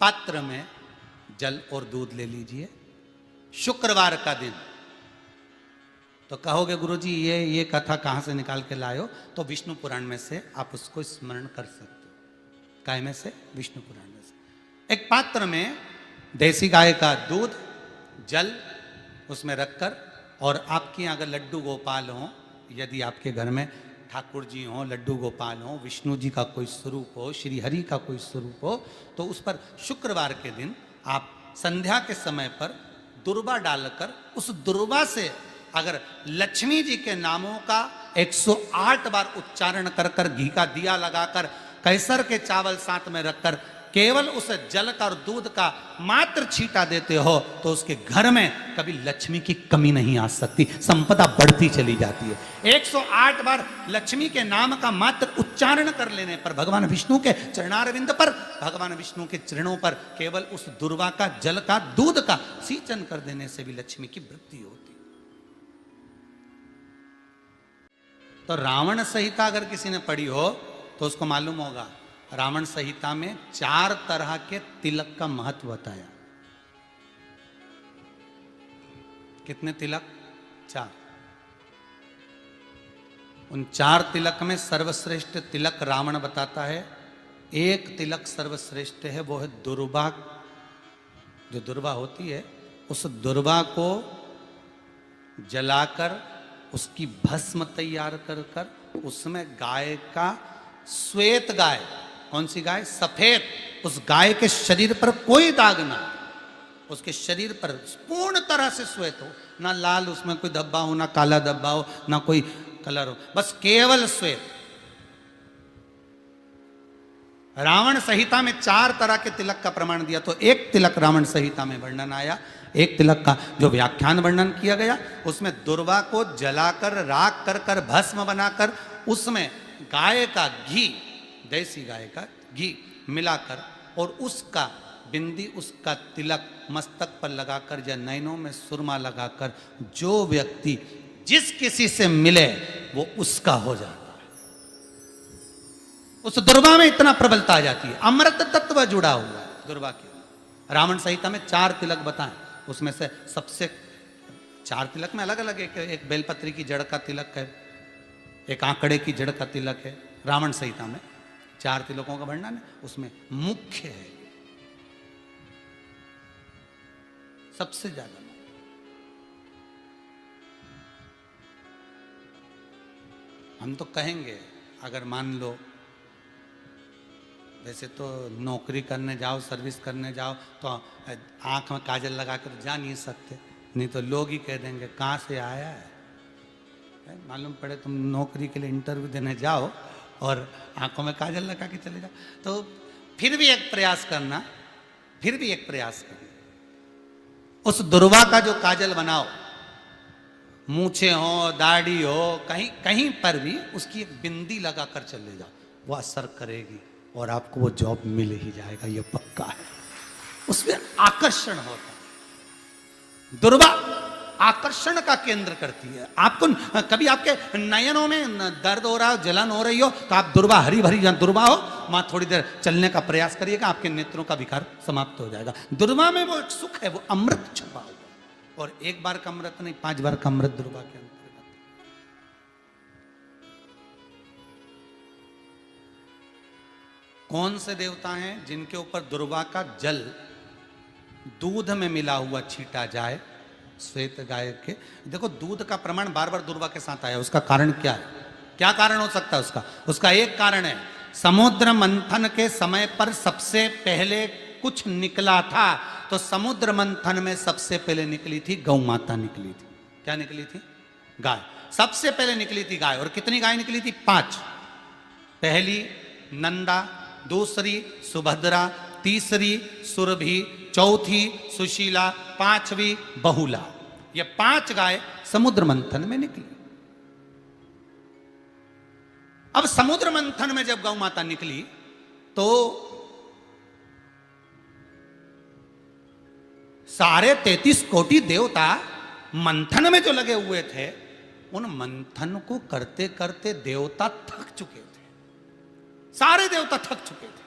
पात्र में जल और दूध ले लीजिए, शुक्रवार का दिन। तो कहोगे गुरुजी ये कथा कहाँ से निकाल के लाए हो? तो विष्णु पुराण में से आप उसको स्मरण कर सकते हो। काय में से? विष्णु पुराण में से। एक पात्र में देसी गाय का दूध, जल उसमें रखकर, और आपके यहाँ अगर लड्डू गोपाल हो, यदि आपके घर में ठाकुर जी हो, लड्डू गोपाल हो, विष्णु जी का कोई स्वरूप हो, श्री हरि का कोई स्वरूप हो, तो उस पर शुक्रवार के दिन आप संध्या के समय पर दुर्वा डालकर, उस दुर्वा से अगर लक्ष्मी जी के नामों का 108 बार उच्चारण कर कर, घी का दिया लगाकर, कैसर के चावल साथ में रखकर केवल उस जल का और दूध का मात्र छींटा देते हो, तो उसके घर में कभी लक्ष्मी की कमी नहीं आ सकती, संपदा बढ़ती चली जाती है। 108 बार लक्ष्मी के नाम का मात्र उच्चारण कर लेने पर, भगवान विष्णु के चरणारविंद पर, भगवान विष्णु के चरणों पर केवल उस दुर्वा का, जल का, दूध का सिंचन कर देने से भी लक्ष्मी की वृद्धि होती। तो रावण संहिता अगर किसी ने पढ़ी हो तो उसको मालूम होगा, रावण संहिता में 4 तरह के तिलक का महत्व बताया। कितने तिलक? 4। उन 4 तिलक में सर्वश्रेष्ठ तिलक रावण बताता है। एक तिलक सर्वश्रेष्ठ है, वो है दुर्वा। जो दुर्वा होती है, उस दुर्वा को जलाकर उसकी भस्म तैयार कर कर उसमें गाय का, श्वेत गाय, कौन सी गाय? सफेद। उस गाय के शरीर पर कोई दाग ना, उसके शरीर पर पूर्ण तरह से श्वेत हो, ना लाल उसमें कोई धब्बा हो, ना काला धब्बा हो, ना कोई कलर हो, बस केवल श्वेत। रावण संहिता में 4 तरह के तिलक का प्रमाण दिया, तो एक तिलक रावण संहिता में वर्णन आया। एक तिलक का जो व्याख्यान वर्णन किया गया, उसमें दुर्वा को जलाकर, राख कर कर, भस्म बनाकर, उसमें गाय का घी, देसी गाय का घी मिलाकर, और उसका बिंदी, उसका तिलक मस्तक पर लगाकर या नैनों में सुरमा लगाकर जो व्यक्ति जिस किसी से मिले वो उसका हो जाता है। उस दुर्वा में इतना प्रबलता आ जाती है, अमृत तत्व जुड़ा हुआ है दुर्वा के। रावण संहिता में 4 तिलक बताएं, उसमें से सबसे 4 तिलक में अलग अलग, एक बेलपत्री की जड़ का तिलक है, एक आंकड़े की जड़ का तिलक है। रावण संहिता में 4 तिलकों का वर्णन है, उसमें मुख्य है सबसे ज्यादा। हम तो कहेंगे, अगर मान लो, वैसे तो नौकरी करने जाओ, सर्विस करने जाओ, तो आंख में काजल लगा कर जा नहीं सकते, नहीं तो लोग ही कह देंगे कहाँ से आया है। मालूम पड़े तुम नौकरी के लिए इंटरव्यू देने जाओ और आंखों में काजल लगा के चले जाओ, तो फिर भी एक प्रयास करना, उस दुर्वा का जो काजल बनाओ, मूछे हो, दाढ़ी हो, कहीं कहीं पर भी उसकी एक बिंदी लगा कर चले जाओ, वो असर करेगी और आपको वो जॉब मिल ही जाएगा, ये पक्का है। उसमें आकर्षण होता है, दुर्वा आकर्षण का केंद्र करती है। आपको कभी आपके नयनों में दर्द हो रहा हो, जलन हो रही हो, तो आप दुर्वा, हरी भरी जहाँ दुर्वा हो, वहां थोड़ी देर चलने का प्रयास करिएगा, आपके नेत्रों का विकार समाप्त हो जाएगा। दुर्वा में वो एक सुख है, वो अमृत छुपा हुआ, और एक बार का अमृत नहीं, 5 बार का अमृत दुर्वा के अंतर्गत। कौन से देवता हैं जिनके ऊपर दुर्वा का जल दूध में मिला हुआ छीटा जाए? श्वेत गाय के। देखो, दूध का प्रमाण बार बार दुर्वा के साथ आया, उसका कारण क्या है? क्या कारण हो सकता है उसका? उसका एक कारण है, समुद्र मंथन के समय पर सबसे पहले कुछ निकला था, तो समुद्र मंथन में सबसे पहले निकली थी गौ माता निकली थी। क्या निकली थी? गाय। सबसे पहले निकली थी गाय। और कितनी गाय निकली थी? 5। पहली नंदा, दूसरी सुभद्रा, तीसरी सुरभि, चौथी सुशीला, 5वीं बहुला। ये 5 गाय समुद्र मंथन में निकली। अब समुद्र मंथन में जब गौ माता निकली, तो सारे 33 कोटि देवता मंथन में जो लगे हुए थे, उन मंथन को करते करते देवता थक चुके थे। सारे देवता थक चुके थे।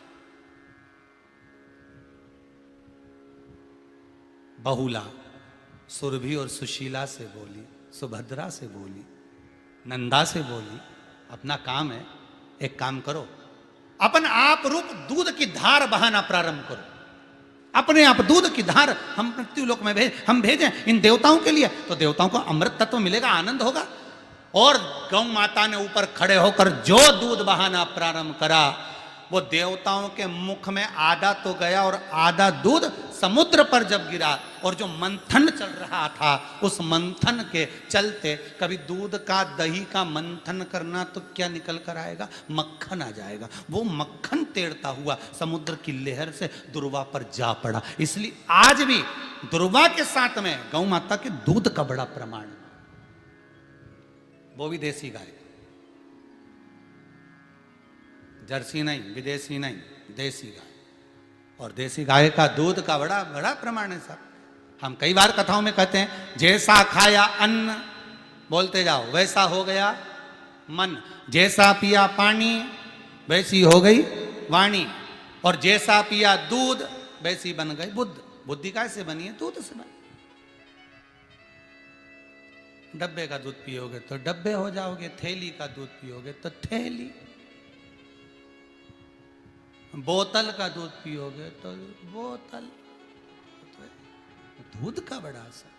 बहुला सुरभि और सुशीला से बोली, सुभद्रा से बोली, नंदा से बोली, अपना काम है, एक काम करो, अपन आप रूप दूध की धार बहाना प्रारंभ करो, अपने आप दूध की धार हम मृत्युलोक में हम भेजें इन देवताओं के लिए, तो देवताओं को अमृत तत्व मिलेगा, आनंद होगा। और गौ माता ने ऊपर खड़े होकर जो दूध बहाना प्रारंभ करा, वो देवताओं के मुख में आधा तो गया और आधा दूध समुद्र पर जब गिरा, और जो मंथन चल रहा था उस मंथन के चलते, कभी दूध का दही का मंथन करना तो क्या निकल कर आएगा, मक्खन आ जाएगा। वो मक्खन तैरता हुआ समुद्र की लहर से दुर्वा पर जा पड़ा। इसलिए आज भी दुर्वा के साथ में गौ माता के दूध का बड़ा प्रमाण, वो भी देसी गाय, जर्सी नहीं, विदेशी नहीं, देसी गाय। और देसी गाय का दूध का बड़ा बड़ा प्रमाण है साहब। हम कई बार कथाओं में कहते हैं, जैसा खाया अन्न, बोलते जाओ, वैसा हो गया मन, जैसा पिया पानी वैसी हो गई वाणी, और जैसा पिया दूध वैसी बन गई बुद्ध। बुद्धि कैसे बनी है? दूध से बनी। डब्बे का दूध पियोगे तो डब्बे हो जाओगे, थैली का दूध पियोगे तो थैली, बोतल का दूध पियोगे तो बोतल। दूध का बड़ा असर।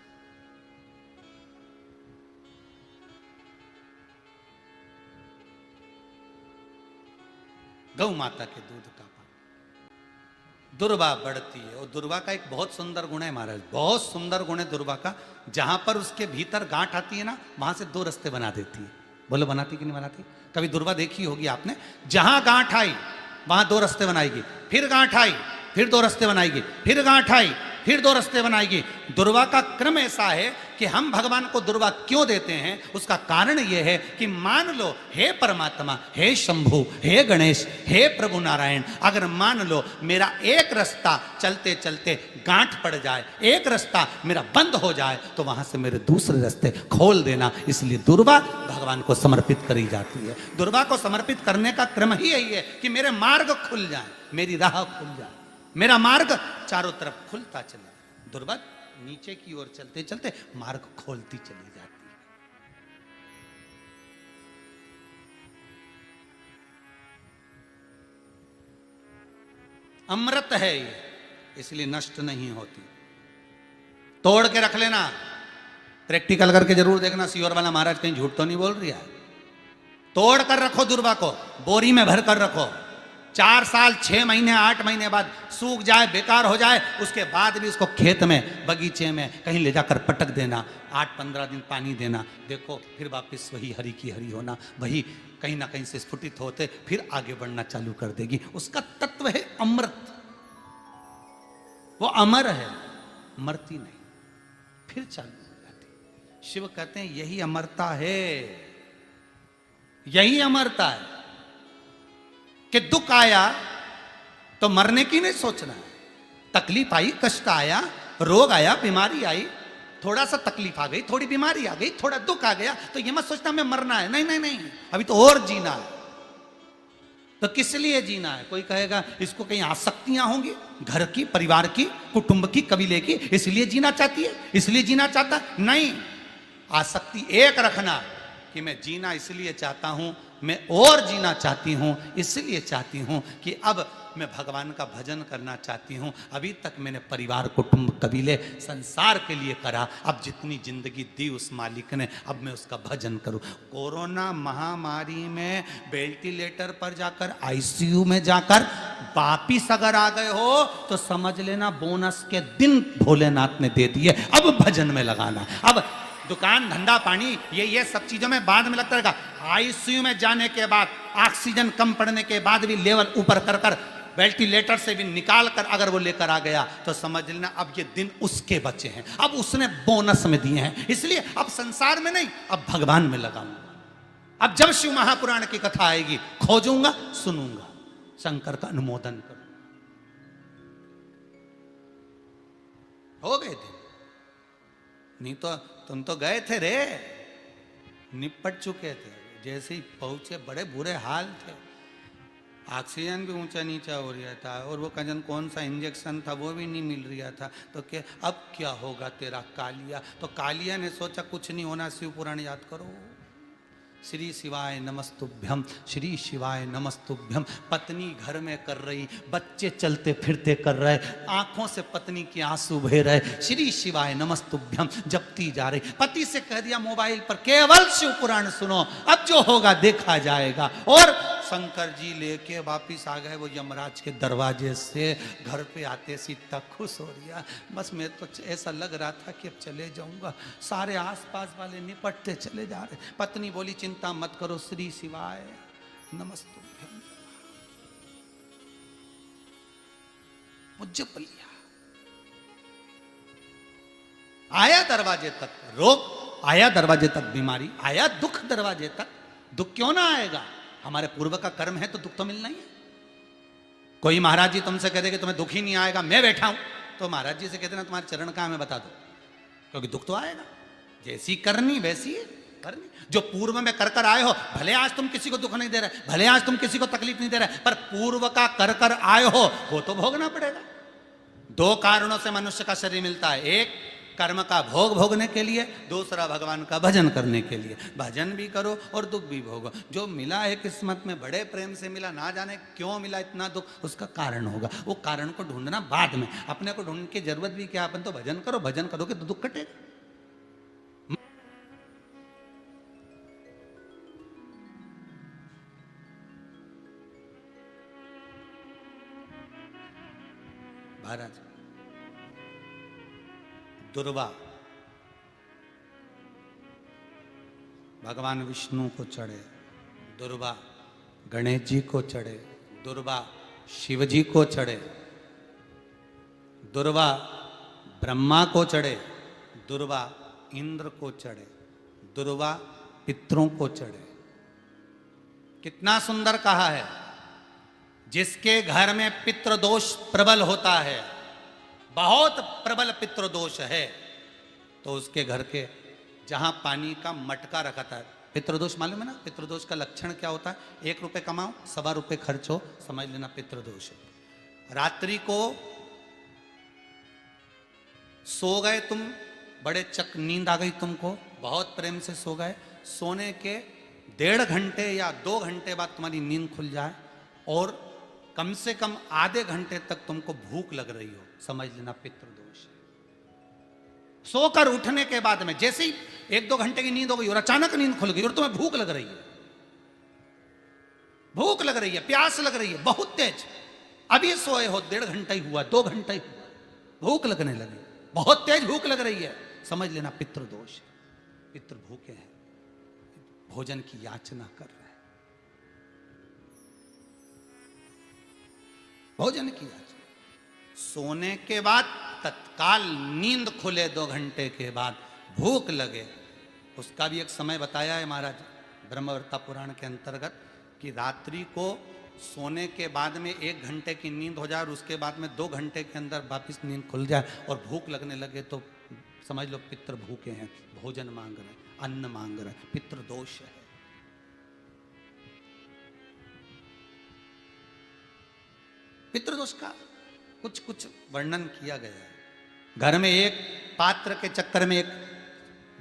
गौ माता के दूध का पान। दुर्वा बढ़ती है, और दुर्वा का एक बहुत सुंदर गुण है महाराज, बहुत सुंदर गुण है दुर्वा का। जहां पर उसके भीतर गांठ आती है ना, वहां से दो रास्ते बना देती है। बोलो बनाती कि नहीं बनाती? कभी दुर्वा देखी होगी आपने, जहां गांठ आई वहां दो रास्ते बनाएगी, फिर गांठ आई फिर दो रास्ते बनाएगी, फिर गांठ आई फिर दो रास्ते बनाएगी। दुर्वा का क्रम ऐसा है कि हम भगवान को दुर्वा क्यों देते हैं, उसका कारण यह है कि मान लो, हे परमात्मा, हे शंभु, हे गणेश, हे प्रभु नारायण, अगर मान लो मेरा एक रास्ता चलते चलते गांठ पड़ जाए, एक रास्ता मेरा बंद हो जाए, तो वहां से मेरे दूसरे रास्ते खोल देना। इसलिए दुर्वा भगवान को समर्पित करी जाती है। दुर्वा को समर्पित करने का क्रम ही यही है कि मेरे मार्ग खुल जाए, मेरी राह खुल जाए, मेरा मार्ग चारों तरफ खुलता चला। दुर्वा नीचे की ओर चलते चलते मार्ग खोलती चली जाती है। अमृत है ये, इसलिए नष्ट नहीं होती। तोड़ के रख लेना, प्रैक्टिकल करके जरूर देखना, सियोर वाला महाराज कहीं झूठ तो नहीं बोल रही है। तोड़ कर रखो दुर्वा को, बोरी में भर कर रखो, 4 साल 6 महीने 8 महीने बाद सूख जाए, बेकार हो जाए, उसके बाद भी उसको खेत में, बगीचे में कहीं ले जाकर पटक देना, 8-15 दिन पानी देना, देखो फिर वापस वही हरी की हरी होना, वही कहीं ना कहीं से स्फुटित होते फिर आगे बढ़ना चालू कर देगी। उसका तत्व है अमृत, वो अमर है, मरती नहीं, फिर चालू हो जाती। शिव कहते हैं यही अमरता है, यही अमरता है कि दुख आया तो मरने की नहीं सोचना है। तकलीफ आई, कष्ट आया, रोग आया, बीमारी आई, थोड़ा सा तकलीफ आ गई, थोड़ी बीमारी आ गई, थोड़ा दुख आ गया, तो ये मत सोचना मैं मरना है, नहीं नहीं नहीं, अभी तो और जीना है। तो किस लिए जीना है? कोई कहेगा इसको कहीं आसक्तियां होंगी, घर की, परिवार की, कुटुंब की, कबीले की, इसलिए जीना चाहती है, इसलिए जीना चाहता, नहीं। आसक्ति एक रखना कि मैं जीना इसलिए चाहता हूं, मैं और जीना चाहती हूं, इसलिए चाहती हूं कि अब मैं भगवान का भजन करना चाहती हूं। अभी तक मैंने परिवार, कुटुंब, कबीले, संसार के लिए करा, अब जितनी जिंदगी दी उस मालिक ने, अब मैं उसका भजन करूं। कोरोना महामारी में वेंटिलेटर पर जाकर, आईसीयू में जाकर वापिस अगर आ गए हो तो समझ लेना बोनस के दिन भोलेनाथ ने दे दिए, अब भजन में लगाना। अब दुकान, धंधा पानी, ये सब चीजों में बाद में लगता रहेगा। आईसीयू में जाने के बाद, ऑक्सीजन कम पड़ने के बाद भी लेवल ऊपर कर कर, वेंटिलेटर से भी निकाल कर अगर वो लेकर आ गया तो समझ लेना अब ये दिन उसके बचे हैं, अब उसने बोनस में दिए हैं। इसलिए अब संसार में नहीं, अब भगवान में लगाऊंगा। अब जब शिव महापुराण की कथा आएगी खोजूंगा, सुनूंगा, शंकर का अनुमोदन करूंगा। हो गए दिन, नहीं तो तुम तो गए थे रे, निपट चुके थे। जैसे ही पहुंचे बड़े बुरे हाल थे। ऑक्सीजन भी ऊंचा नीचा हो रहा था और वो कजन कौन सा इंजेक्शन था वो भी नहीं मिल रहा था। तो क्या अब क्या होगा तेरा कालिया? तो कालिया ने सोचा कुछ नहीं होना, शिव पुराण याद करो। श्री शिवाय नमस्तुभ्यम, श्री शिवाय नमस्तुभ्यम। पत्नी घर में कर रही, बच्चे चलते फिरते कर रहे, आंखों से पत्नी के आंसू बह रहे, श्री शिवाय नमस्तुभ्यम जपती जा रही। पति से कह दिया मोबाइल पर केवल शिव पुराण सुनो, अब जो होगा देखा जाएगा। और शंकर जी लेके वापिस आ गए वो यमराज के दरवाजे से। घर पे आते सीता खुश हो रही, बस मैं तो ऐसा लग रहा था कि अब चले जाऊंगा। सारे आसपास वाले निपटते चले जा रहे। पत्नी बोली चिंता मत करो, श्री शिवाय नमस्तुभ्यम जप लिया। आया दरवाजे तक रोग, आया दरवाजे तक बीमारी, आया दुख दरवाजे तक। दुख क्यों ना आएगा? हमारे पूर्व का कर्म है तो दुख तो मिलना ही है। कोई महाराज जी तुमसे कह दे कि तुम्हें दुख ही नहीं आएगा, मैं बैठा हूं, तो महाराज जी से कहते ना तुम्हारे चरण कहां है बता दो, क्योंकि दुख तो आएगा। जैसी करनी वैसी करनी। जो पूर्व में कर कर आए हो, भले आज तुम किसी को दुख नहीं दे रहे, भले आज तुम किसी को तकलीफ नहीं दे रहे, पर पूर्व का कर कर आए हो वो तो भोगना पड़ेगा। दो कारणों से मनुष्य का शरीर मिलता है, एक कर्म का भोग भोगने के लिए, दूसरा भगवान का भजन करने के लिए। भजन भी करो और दुख भी भोगो। जो मिला है किस्मत में बड़े प्रेम से मिला, ना जाने क्यों मिला इतना दुख, उसका कारण होगा। वो कारण को ढूंढना बाद में, अपने को ढूंढने की जरूरत भी क्या। अपन तो भजन करो, भजन करोगे तो दुख कटेगा। महाराज दुर्वा भगवान विष्णु को चढ़े, दुर्वा गणेश जी को चढ़े, दुर्वा शिव जी को चढ़े, दुर्वा ब्रह्मा को चढ़े, दुर्वा इंद्र को चढ़े, दुर्वा पितरों को चढ़े। कितना सुंदर कहा है। जिसके घर में पितृदोष प्रबल होता है, बहुत प्रबल पितृदोष है, तो उसके घर के जहां पानी का मटका रखा था, पितृदोष मालूम है ना? पितृदोष का लक्षण क्या होता है? 1 रुपए कमाओ, 1.25 रुपए खर्च हो, समझ लेना पितृदोष है। रात्रि को सो गए तुम, बड़े चक नींद आ गई तुमको, बहुत प्रेम से सो गए, सोने के 1.5 घंटे या 2 घंटे बाद तुम्हारी नींद खुल जाए और कम से कम आधे घंटे तक तुमको भूख लग रही हो, समझ लेना पितृदोष है। सोकर उठने के बाद में जैसे ही 1-2 घंटे की नींद हो गई और अचानक नींद खुल गई और तुम्हें भूख लग रही है, भूख लग रही है, प्यास लग रही है बहुत तेज, अभी सोए हो 1.5 घंटा ही हुआ, 2 घंटा ही हुआ, भूख लगने लगी, बहुत तेज भूख लग रही है, समझ लेना पितृदोष है। पितृ भूखे हैं, भोजन की याचना कर रहे हैं, भोजन की याचना। सोने के बाद तत्काल नींद खुले 2 घंटे के बाद, भूख लगे, उसका भी एक समय बताया है महाराज ब्रह्मवर्ता पुराण के अंतर्गत कि रात्रि को सोने के बाद में 1 घंटे की नींद हो जाए और उसके बाद में 2 घंटे के अंदर वापिस नींद खुल जाए और भूख लगने लगे तो समझ लो पितृ भूखे हैं, भोजन मांग रहे हैं, अन्न मांग रहे हैं, पितृदोष है। पितृदोष का कुछ कुछ वर्णन किया गया है। घर में एक पात्र के चक्कर में, एक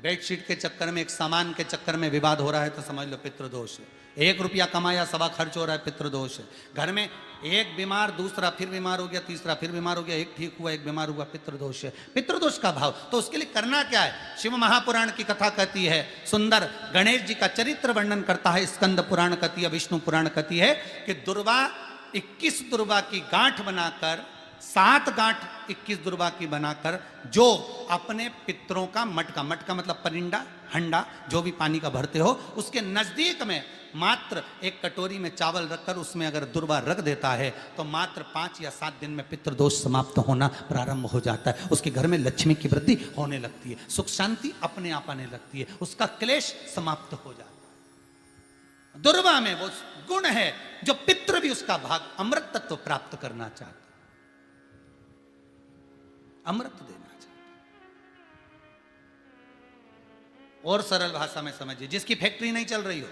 बेडशीट के चक्कर में, एक सामान के चक्कर में विवाद हो रहा है तो समझ लो पितृदोष है। 1 रुपया कमाया 1.25 खर्च हो रहा है, पितृदोष है। घर में एक बीमार, दूसरा फिर बीमार हो गया, तीसरा फिर बीमार हो गया, एक ठीक हुआ, एक बीमार हुआ, पितृदोष है। पितृदोष का भाव तो उसके लिए करना क्या है? शिव महापुराण की कथा कहती है सुंदर, गणेश जी का चरित्र वर्णन करता है स्कंद पुराण कहती है, विष्णु पुराण कहती है कि दुर्वा 21 दुर्वा की गांठ बनाकर, 7 गांठ 21 दुर्वा की बनाकर, जो अपने पितरों का मटका, मटका मतलब परिंदा, हंडा, जो भी पानी का भरते हो, उसके नजदीक में मात्र एक कटोरी में चावल रखकर उसमें अगर दुर्वा रख देता है तो मात्र 5 या 7 दिन में पितृदोष समाप्त होना प्रारंभ हो जाता है। उसके घर में लक्ष्मी की वृद्धि होने लगती है, सुख शांति अपने आप आने लगती है, उसका क्लेश समाप्त हो जाता है। दुर्वा में वो गुण है जो पितृ भी उसका भाग अमृत तत्व प्राप्त करना चाहता, अमृत देना चाहता। और सरल भाषा में समझिए, जिसकी फैक्ट्री नहीं चल रही हो,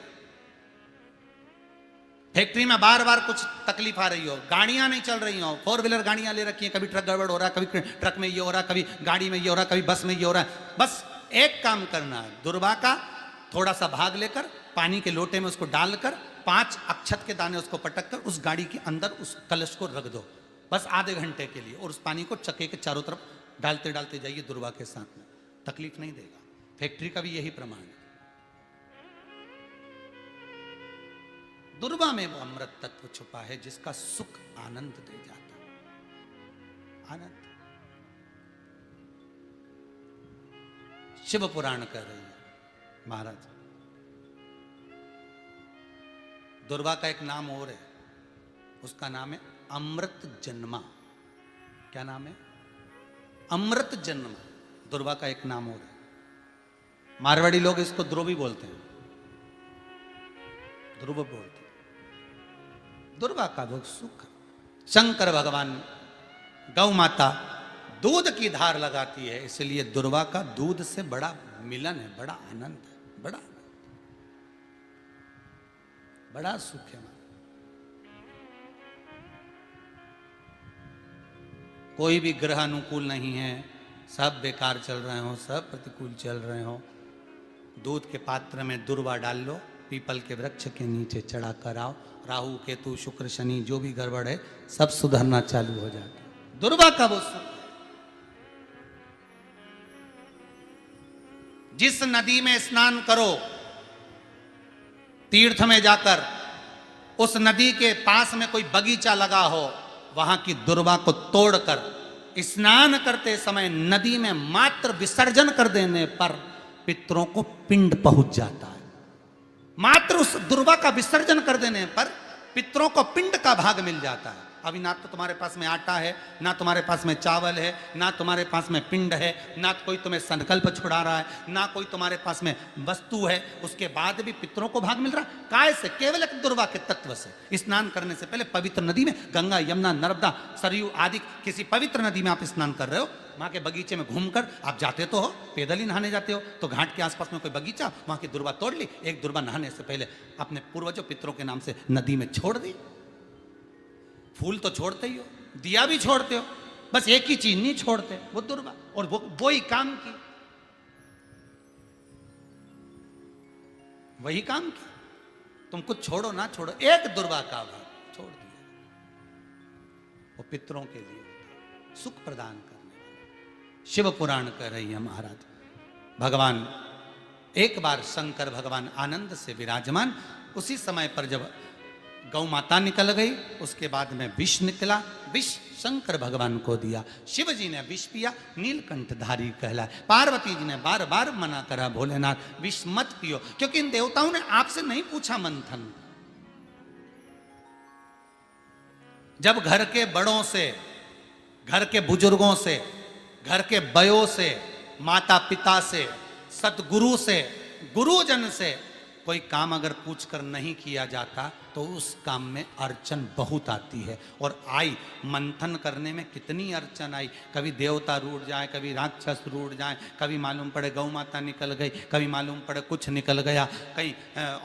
फैक्ट्री में बार बार कुछ तकलीफ आ रही हो, गाड़ियां नहीं चल रही हो, 4 व्हीलर गाड़ियां ले रखी हैं, कभी ट्रक गड़बड़ हो रहा है, कभी ट्रक में ये हो रहा है, कभी गाड़ी में ये हो रहा है, कभी बस में ये हो रहा है। बस एक काम करना है, दुर्वा का थोड़ा सा भाग लेकर पानी के लोटे में उसको डालकर 5 अक्षत के दाने उसको पटक कर उस गाड़ी के अंदर उस कलश को रख दो, बस आधे घंटे के लिए, और उस पानी को चक्के के चारों तरफ डालते डालते जाइए दुर्वा के साथ में, तकलीफ नहीं देगा। फैक्ट्री का भी यही प्रमाण है। दुर्वा में वो अमृत तत्व छुपा है जिसका सुख आनंद दे जाता है। आनंद। शिव पुराण कह रही है महाराज, दुर्वा का एक नाम और है, उसका नाम है अमृत जन्मा। क्या नाम है? अमृत जन्मा। दुर्वा का एक नाम और है। मारवाड़ी लोग इसको ध्रुवी बोलते हैं, ध्रुव बोलते हैं। दुर्वा का वो सुख। शंकर भगवान गौ माता दूध की धार लगाती है, इसलिए दुर्वा का दूध से बड़ा मिलन है, बड़ा आनंद है, बड़ा बड़ा सुख है। कोई भी ग्रह अनुकूल नहीं है, सब बेकार चल रहे हो, सब प्रतिकूल चल रहे हो, दूध के पात्र में दुर्वा डाल लो, पीपल के वृक्ष के नीचे चढ़ा कर आओ, राहु केतु शुक्र शनि जो भी गड़बड़ है सब सुधरना चालू हो जाता है। दुर्वा का वो सुख। जिस नदी में स्नान करो, तीर्थ में जाकर उस नदी के पास में कोई बगीचा लगा हो, वहां की दुर्वा को तोड़कर स्नान करते समय नदी में मात्र विसर्जन कर देने पर पितरों को पिंड पहुंच जाता है। मात्र उस दुर्वा का विसर्जन कर देने पर पितरों को पिंड का भाग मिल जाता है। अभी ना तो तुम्हारे पास में आटा है, ना तुम्हारे पास में चावल है, ना तुम्हारे पास में पिंड है, ना कोई तुम्हें संकल्प छुड़ा रहा है, ना कोई तुम्हारे पास में वस्तु है, उसके बाद भी पितरों को भाग मिल रहा है। काय से? केवल एक दुर्वा के तत्व से। स्नान करने से पहले पवित्र नदी में, गंगा यमुना नर्मदा सरयू आदि किसी पवित्र नदी में आप स्नान कर रहे हो, वहां के बगीचे में घूमकर आप जाते तो हो, पैदल ही नहाने जाते हो, तो घाट के आसपास में कोई बगीचा, वहां की दुर्वा तोड़ ली, एक दुर्वा नहाने से पहले अपने पूर्वजों पितरों के नाम से नदी में छोड़ दी। फूल तो छोड़ते ही हो, दिया भी छोड़ते हो, बस एक ही चीज नहीं छोड़ते, वो दुर्वा, और वो ही काम की, वही काम की। तुम कुछ छोड़ो ना छोड़ो, एक दुर्वा का भाग छोड़ दिया, वो पितरों के लिए सुख प्रदान करने वाला। शिव पुराण कह रही है महाराज, भगवान एक बार शंकर भगवान आनंद से विराजमान, उसी समय पर जब गौ माता निकल गई, उसके बाद में विष निकला, विष शंकर भगवान को दिया, शिव जी ने विष पिया, नीलकंठधारी कहलाए। पार्वती जी ने बार बार मना करा, भोलेनाथ विष मत पियो, क्योंकि इन देवताओं ने आपसे नहीं पूछा मंथन। जब घर के बड़ों से, घर के बुजुर्गों से, घर के बयों से, माता पिता से, सतगुरु से, गुरुजन से कोई काम अगर पूछकर नहीं किया जाता तो उस काम में अड़चन बहुत आती है। और आई, मंथन करने में कितनी अड़चन आई, कभी देवता रूठ जाए, कभी राक्षस रूठ जाए, कभी मालूम पड़े गौ माता निकल गई, कभी मालूम पड़े कुछ निकल गया, कहीं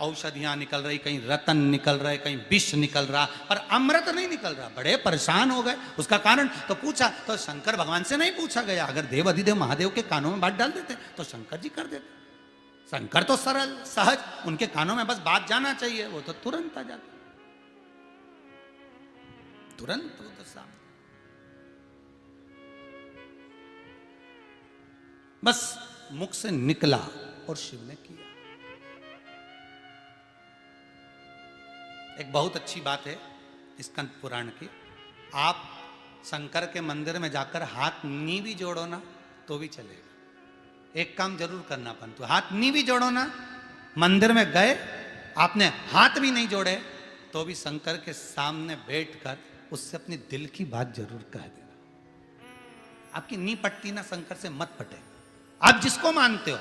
औषधियाँ निकल रही, कहीं रतन निकल रहे, कहीं विष निकल रहा, पर अमृत नहीं निकल रहा। बड़े परेशान हो गए। उसका कारण तो पूछा तो शंकर भगवान से नहीं पूछा गया। अगर देव अधिदेव महादेव के कानों में बात डाल देते तो शंकर जी कर देते। शंकर तो सरल सहज, उनके कानों में बस बात जाना चाहिए, वो तो तुरंत आ जाता, तुरंत वो तो सामने, बस मुख से निकला और शिव ने किया। एक बहुत अच्छी बात है स्कंद पुराण की, आप शंकर के मंदिर में जाकर हाथ नी भी जोड़ो ना तो भी चलेगा। एक काम जरूर करना, परंतु हाथ नी भी जोड़ो ना, मंदिर में गए आपने हाथ भी नहीं जोड़े तो भी शंकर के सामने बैठकर उससे अपनी दिल की बात जरूर कह देना। आपकी नी पटती ना शंकर से मत पटे। आप जिसको मानते हो,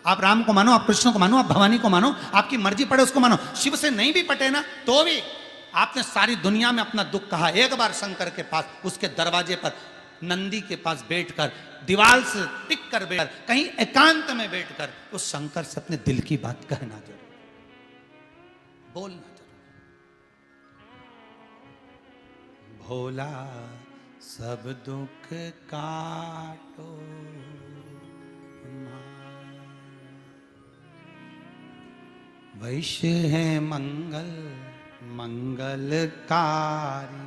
आप राम को मानो, आप कृष्ण को मानो, आप भवानी को मानो, आपकी मर्जी पड़े उसको मानो। शिव से नहीं भी पटे ना तो भी आपने सारी दुनिया में अपना दुख कहा, एक बार शंकर के पास, उसके दरवाजे पर नंदी के पास बैठकर, दीवार से टिक कर बैठकर, कहीं एकांत में बैठकर उस शंकर से अपने दिल की बात कहना जरूर, बोलना जरूर। भोला सब दुख काटो वैश्य है मंगल मंगलकारी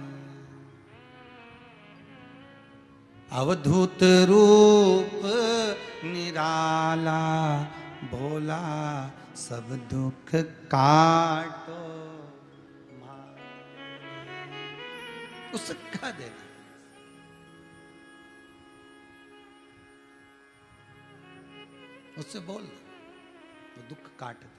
अवधूत रूप निराला भोला सब दुख काटो उसका देगा उससे बोल वो दुख काट देगा।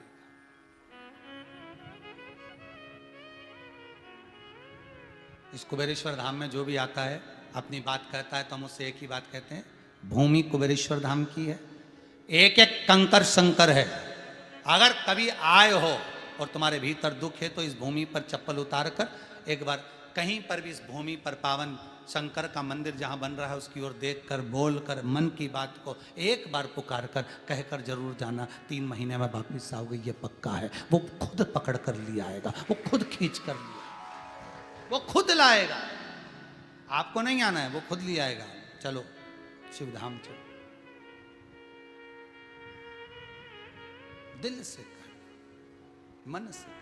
इस कुबेरेश्वर धाम में जो भी आता है अपनी बात कहता है तो हम उससे एक ही बात कहते हैं, भूमि कुबेरेश्वर धाम की है, एक एक कंकर शंकर है। अगर कभी आए हो और तुम्हारे भीतर दुख है तो इस भूमि पर चप्पल उतार कर एक बार कहीं पर भी इस भूमि पर पावन शंकर का मंदिर जहां बन रहा है उसकी ओर देख कर बोल कर मन की बात को एक बार पुकार कर कहकर जरूर जाना, 3 महीने में वापिस आओगे ये पक्का है। वो खुद पकड़ कर लिया आएगा, वो खुद खींच कर लिया, वो खुद लाएगा, आपको नहीं आना है, वो खुद ले आएगा। चलो शिवधाम चलो, दिल से कह, मन से कह।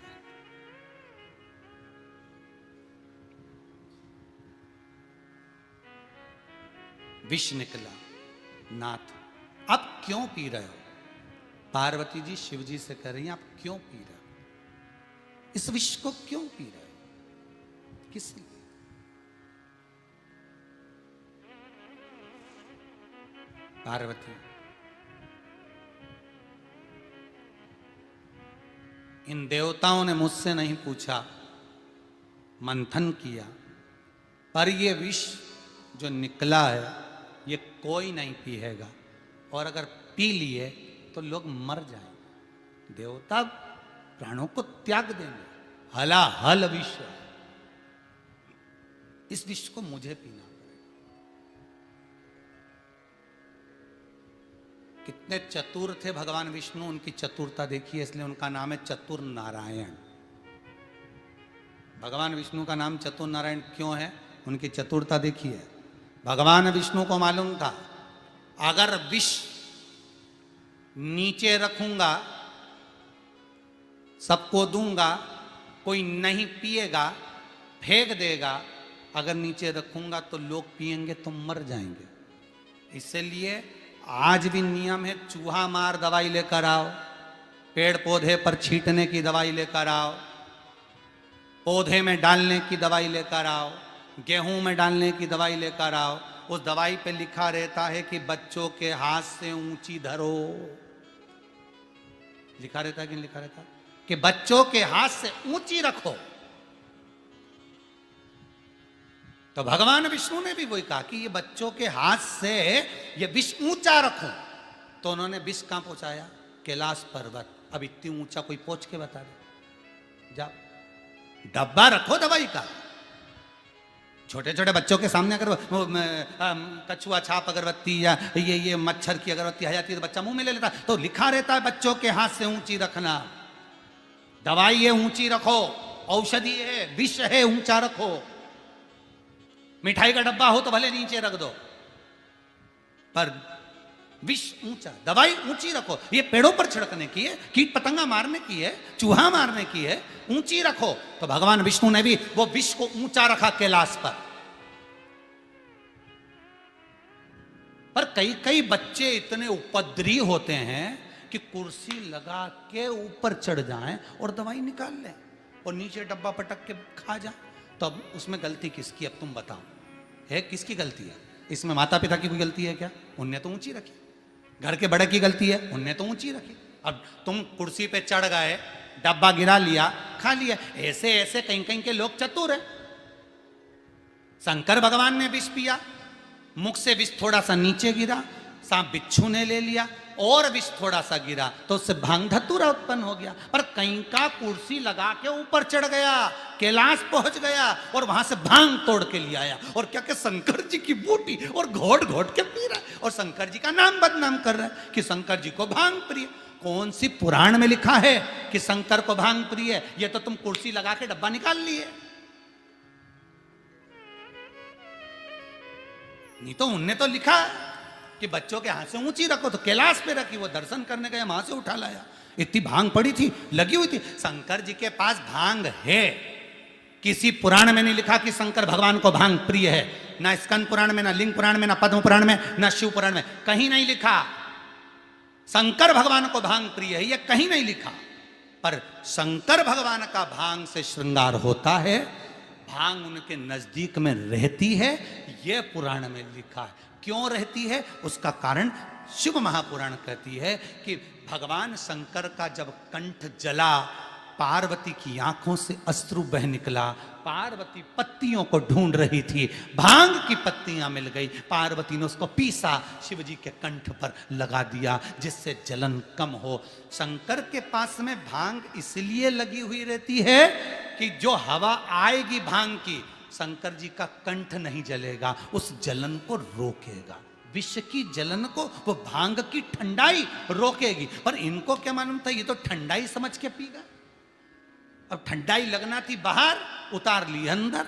विष निकला, नाथ अब क्यों पी रहे हो? पार्वती जी शिव जी से कह रही हैं आप क्यों पी रहे हो? इस विष को क्यों पी रहे हो? किस लिए? पार्वती इन देवताओं ने मुझसे नहीं पूछा, मंथन किया, पर ये विष जो निकला है ये कोई नहीं पिएगा, और अगर पी लिए तो लोग मर जाएंगे, देवता प्राणों को त्याग देंगे। हलाहल विष, इस विष को मुझे पीना पड़ेगा। कितने चतुर थे भगवान विष्णु, उनकी चतुरता देखिए, इसलिए उनका नाम है चतुर नारायण। भगवान विष्णु का नाम चतुर नारायण क्यों है? उनकी चतुरता देखिए। भगवान विष्णु को मालूम था अगर विष नीचे रखूंगा, सबको दूंगा, कोई नहीं पिएगा, फेंक देगा, अगर नीचे रखूंगा तो लोग पिएंगे तो मर जाएंगे। इसलिए आज भी नियम है, चूहा मार दवाई लेकर आओ, पेड़ पौधे पर छींटने की दवाई लेकर आओ, पौधे में डालने की दवाई लेकर आओ, गेहूं में डालने की दवाई लेकर आओ। उस दवाई पे लिखा रहता है कि बच्चों के हाथ से ऊंची धरो, लिखा रहता है कि नहीं लिखा रहता? कि बच्चों के हाथ से ऊंची रखो। तो भगवान विष्णु ने भी वही कहा कि ये बच्चों के हाथ से ये विष ऊंचा रखो। तो उन्होंने विष कहां पहुंचाया? कैलाश पर्वत। अब इतनी ऊंचा कोई पहुंच के बता दे? जाओ, डब्बा रखो दवाई का, छोटे छोटे बच्चों के सामने अगर कछुआ छाप अगरबत्ती या ये मच्छर की अगरबत्ती आ जाती है तो बच्चा मुंह में ले लेता, तो लिखा रहता है बच्चों के हाथ से ऊंची रखना, दवाई है ऊंची रखो, औषधि है, विष है ऊंचा रखो। मिठाई का डब्बा हो तो भले नीचे रख दो, पर विष ऊंचा, दवाई ऊंची रखो। ये पेड़ों पर छिड़कने की है, कीट पतंगा मारने की है, चूहा मारने की है, ऊंची रखो। तो भगवान विष्णु ने भी वो विष को ऊंचा रखा कैलाश पर कई कई बच्चे इतने उपद्रवी होते हैं कि कुर्सी लगा के ऊपर चढ़ जाएं और दवाई निकाल लें और नीचे डब्बा पटक के खा जाएं। तो अब उसमें गलती किसकी? अब तुम बताओ, है किसकी गलती है इसमें? माता पिता की कोई गलती है क्या? उनने तो ऊंची रखी। घर के बड़े की गलती है? उनने तो ऊंची रखी। अब तुम कुर्सी पे चढ़ गए, डब्बा गिरा लिया, खा लिया। ऐसे ऐसे कहीं कहीं के लोग चतुर है। शंकर भगवान ने विष पिया, मुख से विष थोड़ा सा नीचे गिरा, सांप बिच्छू ने ले लिया और विष थोड़ा सा गिरा तो उससे भांग धतूरा उत्पन्न हो गया। पर कहीं का कुर्सी लगा के ऊपर चढ़ गया, कैलाश पहुंच गया और वहां से भांग तोड़ के ले आया और क्या क्या शंकर जी की बूटी और घोट घोट के पी रहा है और शंकर जी का नाम बदनाम कर रहा है कि शंकर जी को भांग प्रिय। कौन सी पुराण में लिखा है कि शंकर को भांग प्रिय? ये तो तुम कुर्सी लगा के डब्बा निकाल लिए। नहीं तो उनने तो लिखा कि बच्चों के हाथ से ऊंची रखो, तो कैलाश पे रखी, वो दर्शन करने गए, वहां से उठा लाया। इतनी भांग पड़ी थी, लगी हुई थी। शंकर जी के पास भांग है, किसी पुराण में नहीं लिखा कि शंकर भगवान को भांग प्रिय है, ना स्कंद पुराण में, ना लिंग पुराण में, ना पद्म पुराण में, ना शिव पुराण में, कहीं नहीं लिखा शंकर भगवान को भांग प्रिय है, ये कहीं नहीं लिखा। पर शंकर भगवान का भांग से श्रृंगार होता है, भांग उनके नजदीक में रहती है, यह पुराण में लिखा है। क्यों रहती है उसका कारण शिव महापुराण कहती है कि भगवान शंकर का जब कंठ जला, पार्वती की आंखों से अश्रु बह निकला, पार्वती पत्तियों को ढूंढ रही थी, भांग की पत्तियां मिल गई, पार्वती ने उसको पीसा, शिव जी के कंठ पर लगा दिया जिससे जलन कम हो। शंकर के पास में भांग इसलिए लगी हुई रहती है कि जो हवा आएगी भांग की, शंकर जी का कंठ नहीं जलेगा, उस जलन को रोकेगा, विष की जलन को वो भांग की ठंडाई रोकेगी। पर इनको क्या मालूम था, ये तो ठंडाई समझ के पीगा। अब ठंडाई लगना थी बाहर, उतार ली अंदर।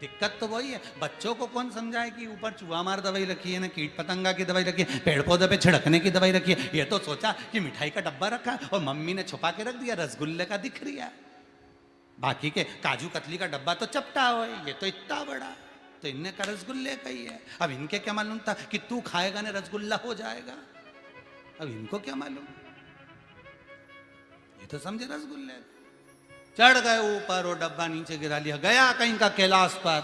दिक्कत तो वही है। बच्चों को कौन समझाए कि ऊपर चूहा मार दवाई रखी है, ना कीट पतंगा की दवाई रखी है, पेड़ पौधे पे छिड़कने की दवाई रखी है। ये तो सोचा कि मिठाई का डब्बा रखा है और मम्मी ने छुपा के रख दिया, रसगुल्ले का दिख रहा है, बाकी के काजू कतली का डब्बा तो चपटा हो, ये तो इतना बड़ा, तो इनने का रसगुल्ले का ही है। अब इनके क्या मालूम था कि तू खाएगा ना रसगुल्ला हो जाएगा, अब इनको क्या मालूम, ये तो समझे रसगुल्ले। चढ़ गए ऊपर, वो डब्बा नीचे गिरा लिया, गया कहीं का कैलाश पर,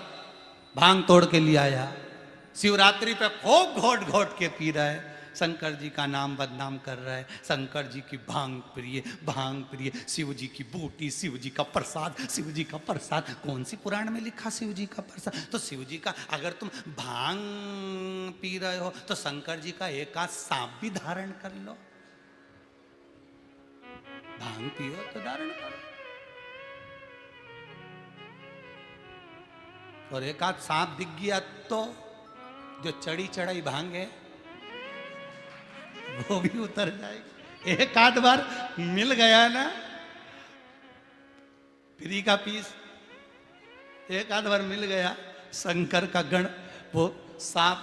भांग तोड़ के ले आया, शिवरात्रि पे खूब घोट घोट के पी रहा है, शंकर जी का नाम बदनाम कर रहा है, शंकर जी की भांग प्रिय, भांग प्रिय, शिव जी की बूटी, शिव जी का प्रसाद, शिव जी का प्रसाद। कौन सी पुराण में लिखा शिव जी का प्रसाद? तो शिव जी का, अगर तुम भांग पी रहे हो तो शंकर जी का एक आध सांप भी धारण कर लो, भांग पियो तो धारण करो, और एक आध सांप दिख गया तो जो चढ़ी चढ़ाई भांग है वो भी उतर जाएगी। एक आध बार मिल गया ना फ्री का पीस, एक आध बार मिल गया शंकर का गण, वो सांप,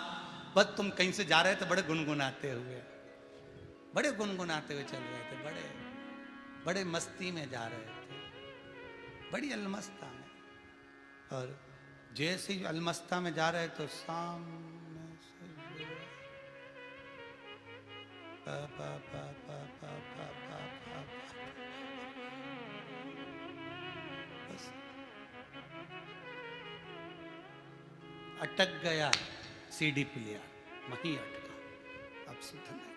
बस तुम कहीं से जा रहे थे बड़े गुनगुनाते हुए, बड़े गुनगुनाते हुए चल रहे थे, बड़े बड़े मस्ती में जा रहे थे, बड़ी अलमस्ता में, और जैसे ही अलमस्ता में जा रहे तो सामने से पा पा पा पा पा पा पा पा, बस अटक गया सीडी प्लेयर, वहीं अटका, अब सुध नहीं।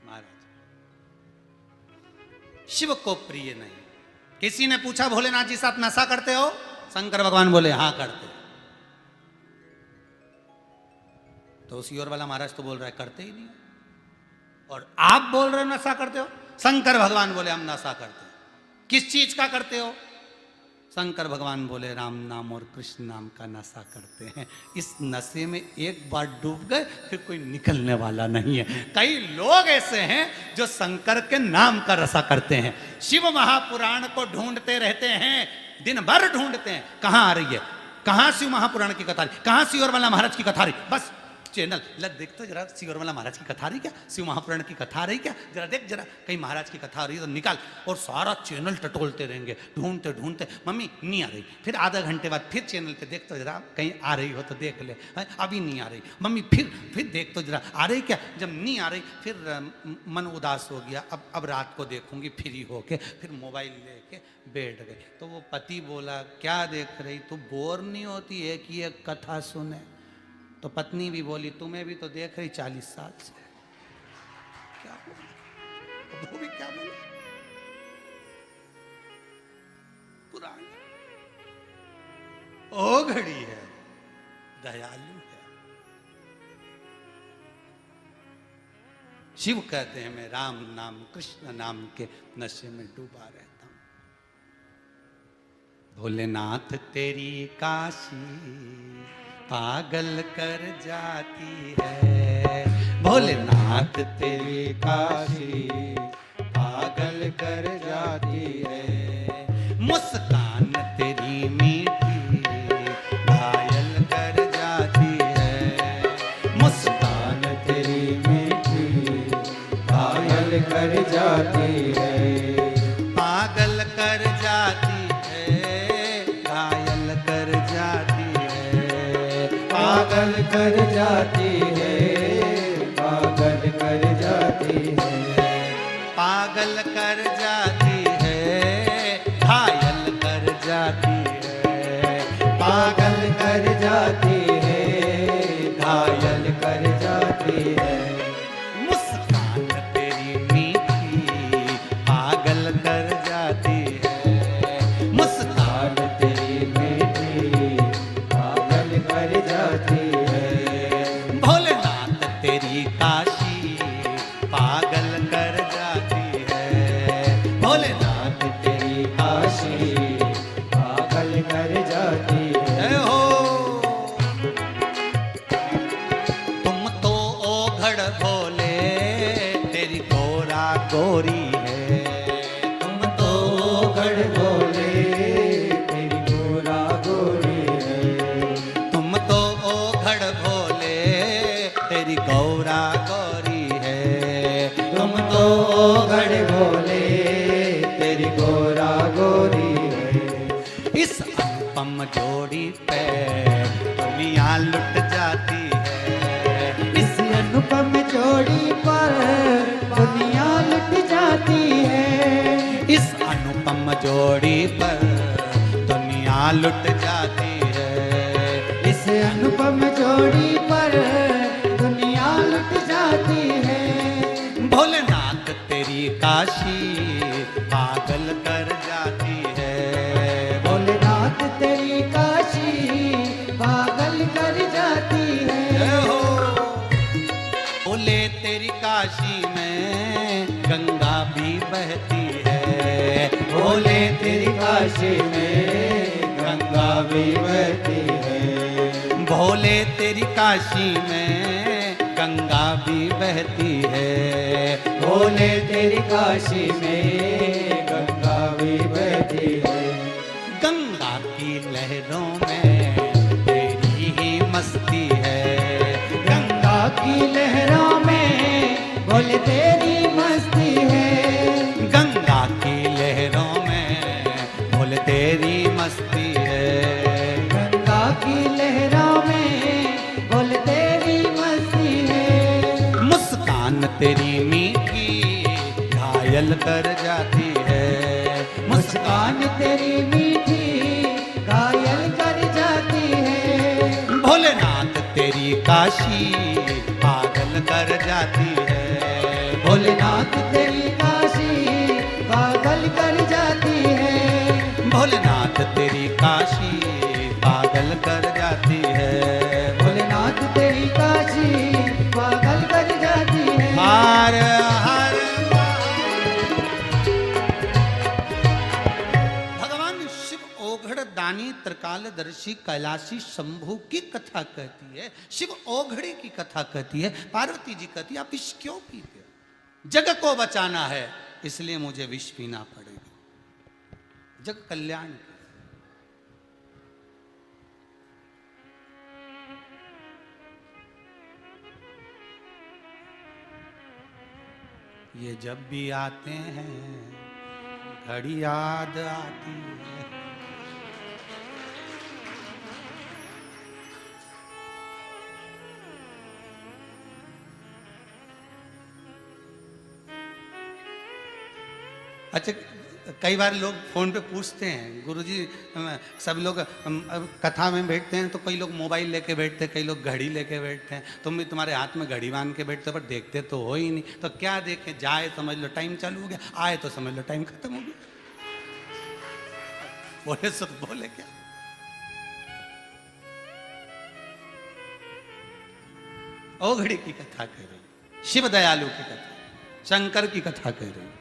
महाराज शिव को प्रिय नहीं। किसी ने पूछा भोलेनाथ जी से आप नशा करते हो? शंकर भगवान बोले हाँ करते। तो उसी ओर वाला महाराज तो बोल रहा है करते ही नहीं, और आप बोल रहे हो नशा करते हो। शंकर भगवान बोले हम नशा करते हैं। किस चीज का करते हो? शंकर भगवान बोले राम नाम और कृष्ण नाम का नशा करते हैं। इस नशे में एक बार डूब गए फिर कोई निकलने वाला नहीं है। कई लोग ऐसे हैं जो शंकर के नाम का नशा करते हैं, शिव महापुराण को ढूंढते रहते हैं, दिन भर ढूंढते हैं, कहां आ रही है, कहां शिव महापुराण की कथा रही, कहां शिवर वाला महाराज की कथा रही, बस चैनल लग देख तो जरा शिवर वाला महाराज की कथा रही क्या, शिव महापुराण की कथा रही क्या, जरा देख जरा कहीं महाराज की कथा रही तो निकाल, और सारा चैनल टटोलते रहेंगे ढूंढते ढूंढते, मम्मी नहीं आ रही, फिर आधा घंटे बाद फिर चैनल पे देख तो जरा कहीं आ रही हो तो देख ले, अभी नहीं आ रही, मम्मी फिर देख तो जरा आ रही क्या, जब नहीं आ रही फिर मन उदास हो गया, अब रात को देखूंगी फ्री होके, फिर मोबाइल लेके बैठ गए। तो वो पति बोला क्या देख रही, तू बोर नहीं होती है कि एक कथा सुने? तो पत्नी भी बोली तुम्हें भी तो देख रही 40 साल से। क्या बोला? वो भी क्या बोला? पुरानी ओ घड़ी है, दयालु है। शिव कहते हैं मैं राम नाम कृष्ण नाम के नशे में डूबा रहता हूं। भोलेनाथ तेरी काशी पागल कर जाती है, भोलेनाथ तेरी काशी पागल कर जाती है, मुस्कान तेरी मीठी घायल पागल कर जाती है, पागल कर जाती है, पागल कर जाती है, घायल कर जाती है, पागल कर जाती है, घायल कर जाती है। मुस्कान तेरी मीठी पागल कर जाती है, मुस्कान तेरी मीठी पागल कर जाती है। भोलेनाथ तेरी काशी पागल कर जाती है, भोलेनाथ तेरी काशी पागल कर जाती है। जय हो। तुम तो ओघड़ भोले तेरी गोरा गोरी है, तुम तो ओघड़ भोले तेरी गोरा गोरी है, तुम तो ओघड़ भोले तेरी गौरा गौरी है, तुम तो ओघड़ भोले तेरी गोरा गोरी है। इस अनुपम जोड़ी पे दुनिया लुट जाती है, इस अनुपम जोड़ी पर दुनिया लुट जाती है, इस अनुपम जोड़ी पर दुनिया लुट जाती है, इस अनुपम जोड़ी पर दुनिया लुट जाती है। भोलेनाथ तेरी काशी पागल कर जाती है, भोलेनाथ तेरी काशी पागल कर जाती है। जय हो। भोले तेरी काशी में गंगा भी बहती है, भोले तेरी काशी में गंगा भी बहती है, भोले तेरी काशी में गंगा भी बहती है, भोले तेरी काशी में गंगा भी बहती है। गंगा की लहरों में तेरी ही मस्ती है, गंगा की लहरों में भोले तेरी मस्ती है, गंगा की लहरों में भोले तेरी मस्ती है, गंगा की लहरों में भोले तेरी मस्ती है। मुस्कान तेरी मीठी घायल कर जाती है, मुस्कान तेरी मीठी घायल कर जाती है, भोलेनाथ तेरी काशी पागल कर जाती है, भोलेनाथ तेरी काशी पागल कर जाती है, भोलेनाथ तेरी काशी पागल कर जाती है, भोलेनाथ तेरी काशी पागल कर जाती है। हर हर भगवान शिव ओघड़ दानी त्रिकालदर्शी कैलाशी शंभु की कथा कहती है, शिव ओघड़े की कथा कहती है, पार्वती जी कहती है आप विष क्यों पीते हो? जग को बचाना है इसलिए मुझे विष पीना पड़ेगा, जग कल्याण के। ये जब भी आते हैं घड़ी याद आती है, अच्छा कई बार लोग फोन पे पूछते हैं गुरुजी सब लोग कथा में बैठते हैं तो कई लोग मोबाइल लेके बैठते हैं, कई लोग घड़ी लेके बैठते हैं, तुम भी तुम्हारे हाथ में घड़ी बांध के बैठते हो पर देखते तो हो ही नहीं, तो क्या देखें, जाए समझ लो टाइम चालू हो गया, आए तो समझ लो टाइम खत्म हो गया। बोले सो तो बोले क्या। ओघड़ी की कथा कह रही, शिव दयालु की कथा, शंकर की कथा कह रही।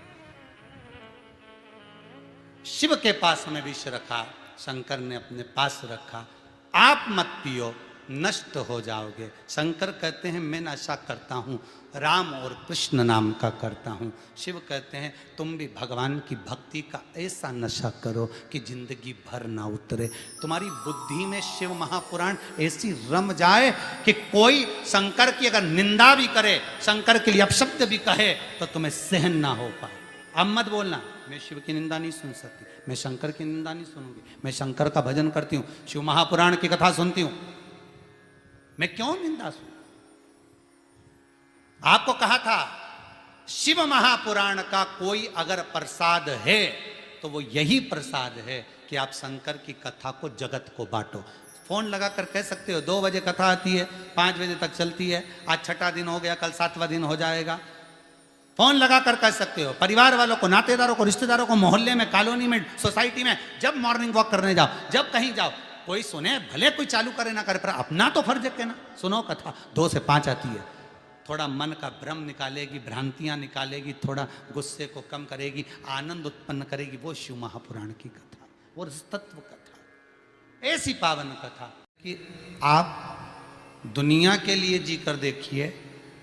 शिव के पास में विष रखा, शंकर ने अपने पास रखा, आप मत पियो नष्ट हो जाओगे। शंकर कहते हैं मैं नशा करता हूँ, राम और कृष्ण नाम का करता हूँ। शिव कहते हैं तुम भी भगवान की भक्ति का ऐसा नशा करो कि जिंदगी भर ना उतरे। तुम्हारी बुद्धि में शिव महापुराण ऐसी रम जाए कि कोई शंकर की अगर निंदा भी करे, शंकर के लिए अपशब्द भी कहे तो तुम्हें सहन ना हो पाए। अब मत बोलना मैं शिव की निंदा नहीं सुन सकती, मैं शंकर की निंदा नहीं सुनूंगी, मैं शंकर का भजन करती हूँ, शिव महापुराण की कथा सुनती हूँ। मैं क्यों निंदा सुनूं? आपको कहा था शिव महापुराण का कोई अगर प्रसाद है तो वो यही प्रसाद है कि आप शंकर की कथा को जगत को बांटो। फोन लगाकर कह सकते हो 2 बजे कथा आती है, 5 बजे तक चलती है, आज 6ठा दिन हो गया, कल 7वां दिन हो जाएगा। फोन लगाकर कह सकते हो परिवार वालों को, नातेदारों को, रिश्तेदारों को, मोहल्ले में, कॉलोनी में, सोसाइटी में, जब मॉर्निंग वॉक करने जाओ, जब कहीं जाओ, कोई सुने भले कोई चालू करे ना करे, पर अपना तो फर्ज है कहना सुनो कथा। 2 से 5 आती है, थोड़ा मन का भ्रम निकालेगी, भ्रांतियां निकालेगी, थोड़ा गुस्से को कम करेगी, आनंद उत्पन्न करेगी। वो शिव महापुराण की कथा, वो तत्व कथा, ऐसी पावन कथा कि आप दुनिया के लिए जी कर देखिए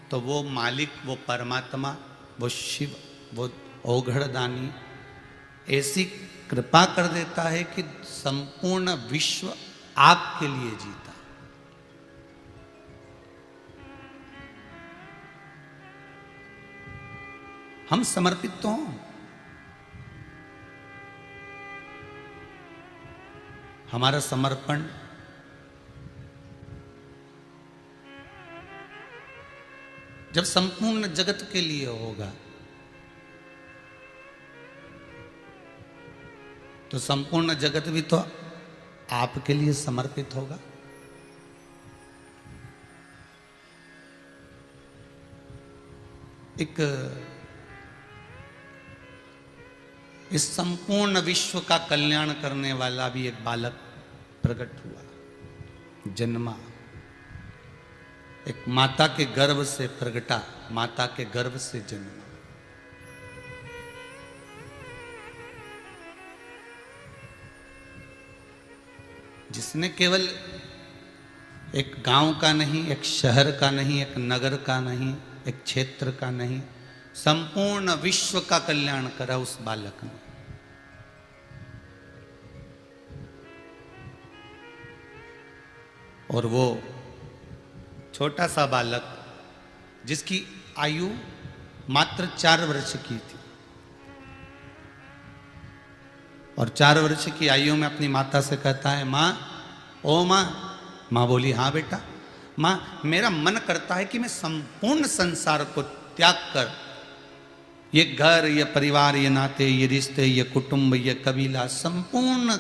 तो वो मालिक, वो परमात्मा, वो शिव, वो औघड़दानी ऐसी कृपा कर देता है कि संपूर्ण विश्व आपके लिए जीता। हम समर्पित तो हों, हमारा समर्पण जब संपूर्ण जगत के लिए होगा तो संपूर्ण जगत भी तो आपके लिए समर्पित होगा। एक इस संपूर्ण विश्व का कल्याण करने वाला भी एक बालक प्रकट हुआ, जन्मा, एक माता के गर्भ से प्रगटा, माता के गर्भ से जन्मा। जिसने केवल एक गांव का नहीं, एक शहर का नहीं, एक नगर का नहीं, एक क्षेत्र का नहीं, संपूर्ण विश्व का कल्याण करा उस बालक ने। और वो छोटा सा बालक जिसकी आयु मात्र 4 वर्ष की थी, और 4 वर्ष की आयु में अपनी माता से कहता है, माँ, ओ माँ। माँ बोली, हाँ बेटा। माँ, मेरा मन करता है कि मैं संपूर्ण संसार को त्याग कर, ये घर, ये परिवार, ये नाते, ये रिश्ते, ये कुटुंब, ये कबीला, संपूर्ण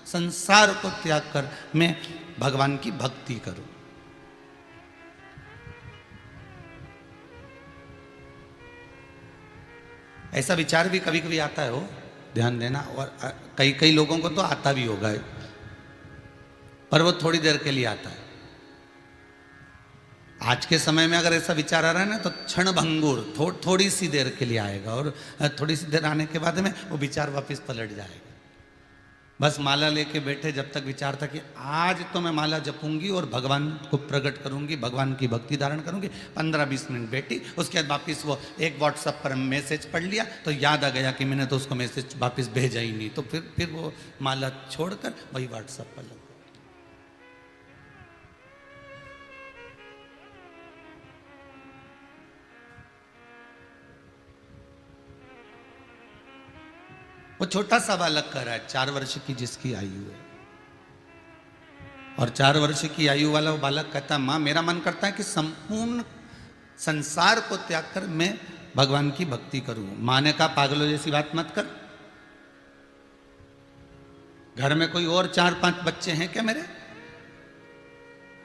संसार को त्याग कर मैं भगवान की भक्ति करूं। ऐसा विचार भी कभी कभी आता है, हो ध्यान देना, और कई कई लोगों को तो आता भी होगा, पर वो थोड़ी देर के लिए आता है। आज के समय में अगर ऐसा विचार आ रहा है ना तो क्षण भंगुर थोड़ी सी देर के लिए आएगा, और थोड़ी सी देर आने के बाद में वो विचार वापस पलट जाएगा। बस माला लेके बैठे जब तक विचार था कि आज तो मैं माला जपूंगी और भगवान को प्रकट करूंगी, भगवान की भक्ति धारण करूंगी। 15-20 मिनट बैठी, उसके बाद वापस वो एक व्हाट्सएप पर मैसेज पढ़ लिया तो याद आ गया कि मैंने तो उसको मैसेज वापस भेजा ही नहीं, तो फिर वो माला छोड़कर वही व्हाट्सएप पर लग। वो छोटा सा बालक कर रहा है, 4 वर्ष की जिसकी आयु है, और 4 वर्ष की आयु वाला वो बालक कहता है, माँ, मेरा मन करता है कि संपूर्ण संसार को त्याग कर मैं भगवान की भक्ति करूं। माँ ने कहा, पागलों जैसी बात मत कर, घर में कोई और 4-5 बच्चे हैं क्या मेरे?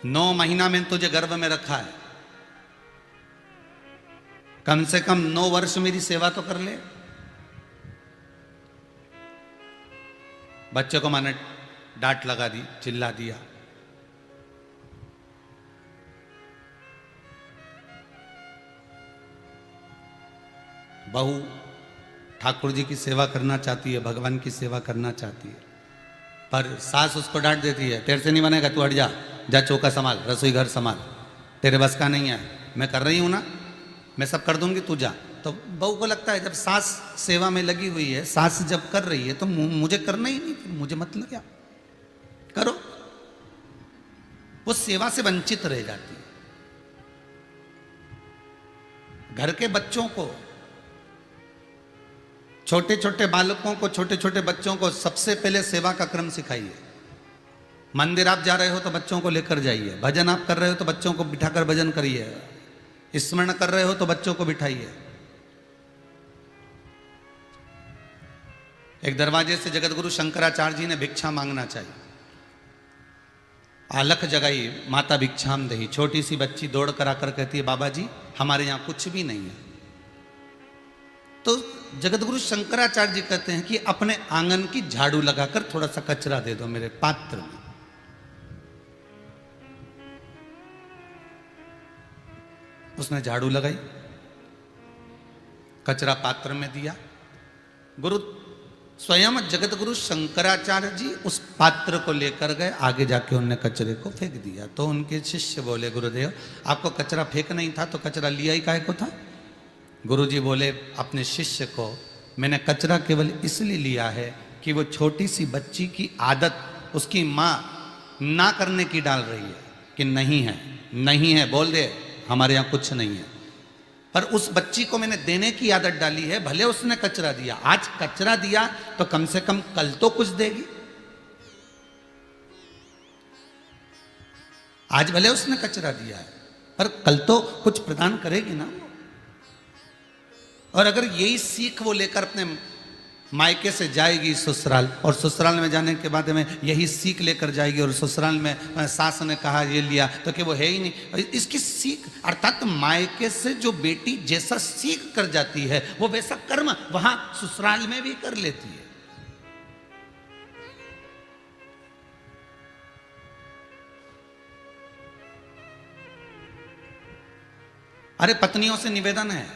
9 महीना में तुझे गर्भ में रखा है, कम से कम 9 वर्ष मेरी सेवा तो कर ले। बच्चे को मैंने डांट लगा दी, चिल्ला दिया। बहू ठाकुर जी की सेवा करना चाहती है, भगवान की सेवा करना चाहती है, पर सास उसको डांट देती है, तेरे से नहीं बनेगा, तू हट जा, जा चौका संभाल, रसोई घर संभाल, तेरे बस का नहीं है, मैं कर रही हूं ना, मैं सब कर दूंगी, तू जा। तो बहू को लगता है जब सास सेवा में लगी हुई है, सास जब कर रही है तो मुझे करना ही नहीं, मुझे मतलब क्या, करो। वो सेवा से वंचित रह जाती है। घर के बच्चों को, छोटे छोटे बालकों को, छोटे छोटे बच्चों को सबसे पहले सेवा का क्रम सिखाइए। मंदिर आप जा रहे हो तो बच्चों को लेकर जाइए, भजन आप कर रहे हो तो बच्चों को बिठाकर भजन करिए, स्मरण कर रहे हो तो बच्चों को बिठाइए। एक दरवाजे से जगतगुरु शंकराचार्य जी ने भिक्षा मांगना चाहिए। आलख जगाई माता भिक्षाम दही, छोटी सी बच्ची दौड़ कर आकर कहती है बाबा जी हमारे यहां कुछ भी नहीं है। तो जगतगुरु शंकराचार्य जी कहते हैं कि अपने आंगन की झाड़ू लगाकर थोड़ा सा कचरा दे दो मेरे पात्र में। उसने झाड़ू लगाई, कचरा पात्र में दिया। गुरु स्वयं जगतगुरु शंकराचार्य जी उस पात्र को लेकर गए, आगे जाके उन्होंने कचरे को फेंक दिया। तो उनके शिष्य बोले गुरुदेव आपको कचरा फेंक नहीं था तो कचरा लिया ही काहे को था? गुरुजी बोले अपने शिष्य को मैंने कचरा केवल इसलिए लिया है कि वो छोटी सी बच्ची की आदत उसकी माँ ना करने की डाल रही है कि नहीं है, नहीं है बोल दे हमारे यहाँ कुछ नहीं है, पर उस बच्ची को मैंने देने की आदत डाली है। भले उसने कचरा दिया, आज कचरा दिया तो कम से कम कल तो कुछ देगी। आज भले उसने कचरा दिया है पर कल तो कुछ प्रदान करेगी ना। और अगर यही सीख वो लेकर अपने मायके से जाएगी ससुराल, और ससुराल में जाने के बाद में यही सीख लेकर जाएगी, और ससुराल में सास ने कहा ये लिया तो कि वो है ही नहीं, इसकी सीख अर्थात मायके से जो बेटी जैसा सीख कर जाती है वो वैसा कर्म वहां ससुराल में भी कर लेती है। अरे पत्नियों से निवेदन है,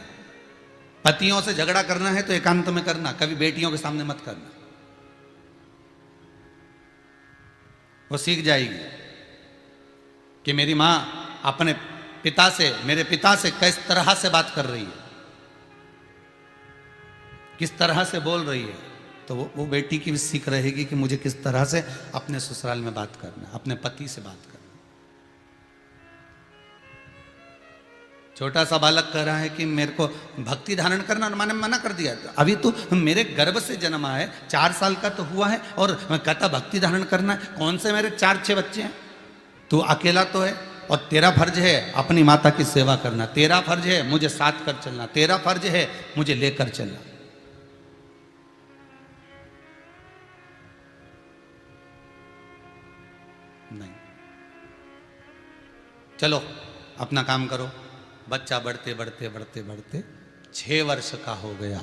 पतियों से झगड़ा करना है तो एकांत में करना, कभी बेटियों के सामने मत करना। वो सीख जाएगी कि मेरी मां अपने पिता से, मेरे पिता से किस तरह से बात कर रही है, किस तरह से बोल रही है। तो वो बेटी की भी सीख रहेगी कि मुझे किस तरह से अपने ससुराल में बात करना, अपने पति से बात करना। छोटा सा बालक कह रहा है कि मेरे को भक्ति धारण करना, मैंने मना कर दिया। अभी तो मेरे गर्भ से जन्मा है, 4 साल का तो हुआ है और कहता भक्ति धारण करना है। कौन से मेरे 4-6 बच्चे हैं, तू अकेला तो है, और तेरा फर्ज है अपनी माता की सेवा करना, तेरा फर्ज है मुझे साथ कर चलना, तेरा फर्ज है मुझे लेकर चलना। नहीं, चलो अपना काम करो। बच्चा बढ़ते बढ़ते बढ़ते बढ़ते 6 वर्ष का हो गया।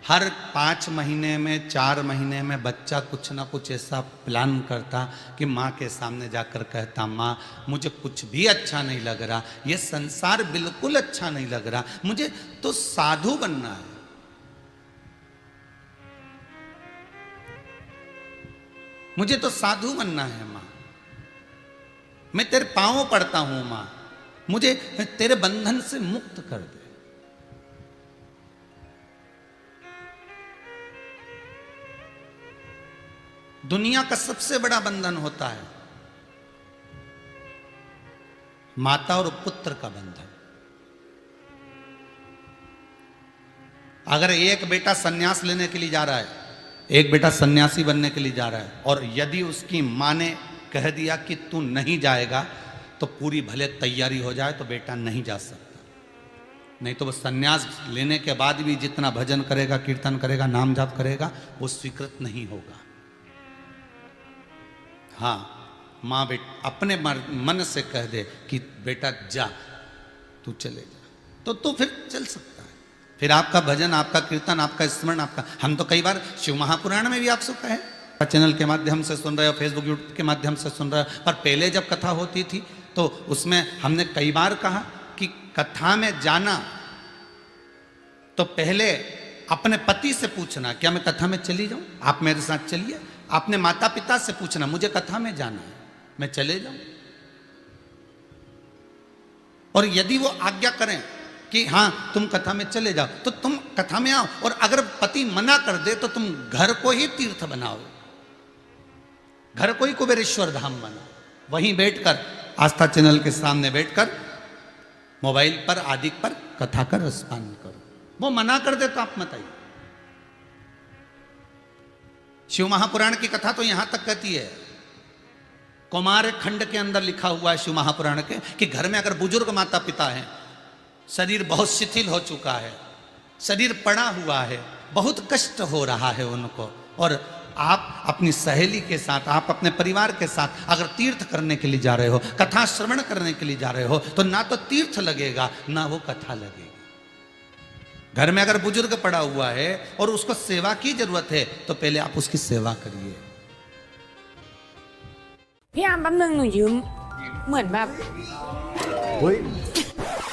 हर 5 महीने में 4 महीने में बच्चा कुछ ना कुछ ऐसा प्लान करता कि माँ के सामने जाकर कहता माँ मुझे कुछ भी अच्छा नहीं लग रहा, ये संसार बिल्कुल अच्छा नहीं लग रहा, मुझे तो साधु बनना है। मुझे तो साधु बनना है माँ, मैं तेरे पांवों पड़ता हूं माँ, मुझे तेरे बंधन से मुक्त कर दे। दुनिया का सबसे बड़ा बंधन होता है माता और पुत्र का बंधन। अगर एक बेटा सन्यास लेने के लिए जा रहा है, एक बेटा सन्यासी बनने के लिए जा रहा है, और यदि उसकी मां ने कह दिया कि तू नहीं जाएगा तो पूरी भले तैयारी हो जाए तो बेटा नहीं जा सकता। नहीं तो वो सन्यास लेने के बाद भी जितना भजन करेगा, कीर्तन करेगा, नाम जाप करेगा, वो स्वीकृत नहीं होगा। हाँ, माँ बेटा अपने मन से कह दे कि बेटा जा, तू चले जा, तो तू फिर चल सकता है। फिर आपका भजन, आपका कीर्तन, आपका स्मरण, आपका, हम तो कई बार शिव महापुराण में भी आप सब कहे, चैनल के माध्यम से सुन रहे हो, फेसबुक यूट्यूब के माध्यम से सुन रहे हो, पर पहले जब कथा होती थी तो उसमें हमने कई बार कहा कि कथा में जाना तो पहले अपने पति से पूछना क्या मैं कथा में चली जाऊं, आप मेरे साथ चलिए। आपने माता पिता से पूछना मुझे कथा में जाना है, मैं चले जाऊं। और यदि वो आज्ञा करें कि हाँ तुम कथा में चले जाओ तो तुम कथा में आओ, और अगर पति मना कर दे तो तुम घर को ही तीर्थ बनाओ, घर को ही कुबेरेश्वर धाम बनाओ। वहीं बैठकर आस्था चैनल के सामने बैठकर मोबाइल पर आदि पर कथा का रसपान करो। वो मना कर दे तो आप मत आइए। शिव महापुराण की कथा तो यहां तक कहती है कुमार खंड के अंदर लिखा हुआ है शिव महापुराण के कि घर में अगर बुजुर्ग माता पिता हैं, शरीर बहुत शिथिल हो चुका है, शरीर पड़ा हुआ है, बहुत कष्ट हो रहा है उनको, और आप अपनी सहेली के साथ, आप अपने परिवार के साथ अगर तीर्थ करने के लिए जा रहे हो, कथा श्रवण करने के लिए जा रहे हो, तो ना तो तीर्थ लगेगा ना वो कथा लगेगी। घर में अगर बुजुर्ग पड़ा हुआ है और उसको सेवा की जरूरत है तो पहले आप उसकी सेवा करिए। พี่อาร์มแป๊บนึงหนูยืมเหมือนแบบ เฮ้ย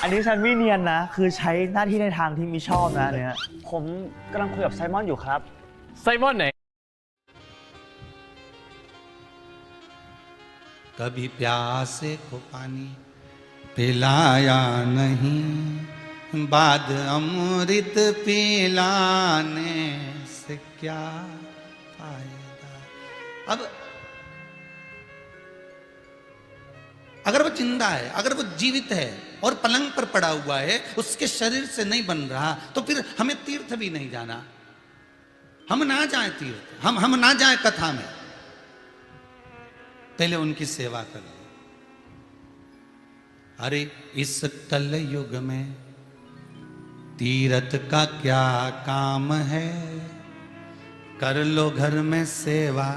อันนี้ฉันไม่เนียนนะ คือใช้หน้าที่ในทางที่มิชอบนะเนี่ยผมกำลังคุยกับไซมอนอยู่ครับ ไซมอนไหน कभी प्यासे को पानी पिलाया नहीं, बाद अमृत पिलाने से क्या फायदा। अब अगर वो जिंदा है, अगर वो जीवित है और पलंग पर पड़ा हुआ है, उसके शरीर से नहीं बन रहा, तो फिर हमें तीर्थ भी नहीं जाना, हम ना जाएं तीर्थ, हम ना जाएं कथा में, पहले उनकी सेवा कर लो। अरे इस कल युग में तीर्थ का क्या काम है, कर लो घर में सेवा,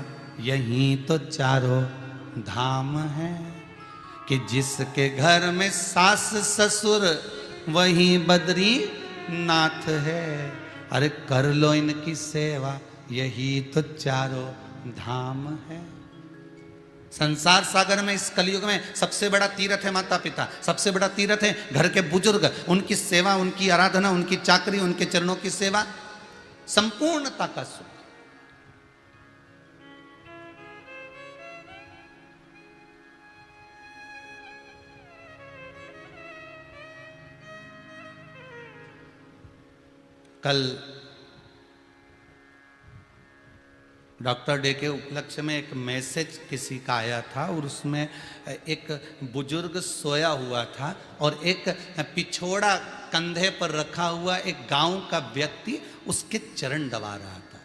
यहीं तो चारों धाम है, कि जिसके घर में सास ससुर वहीं बद्री नाथ है, अरे कर लो इनकी सेवा, यही तो चारों धाम है। संसार सागर में इस कलयुग में सबसे बड़ा तीर्थ है माता पिता, सबसे बड़ा तीर्थ है घर के बुजुर्ग, उनकी सेवा, उनकी आराधना, उनकी चाकरी, उनके चरणों की सेवा, संपूर्णता का सुख। कल डॉक्टर डे के उपलक्ष्य में एक मैसेज किसी का आया था और उसमें एक बुजुर्ग सोया हुआ था और एक पिछोड़ा कंधे पर रखा हुआ एक गांव का व्यक्ति उसके चरण दबा रहा था।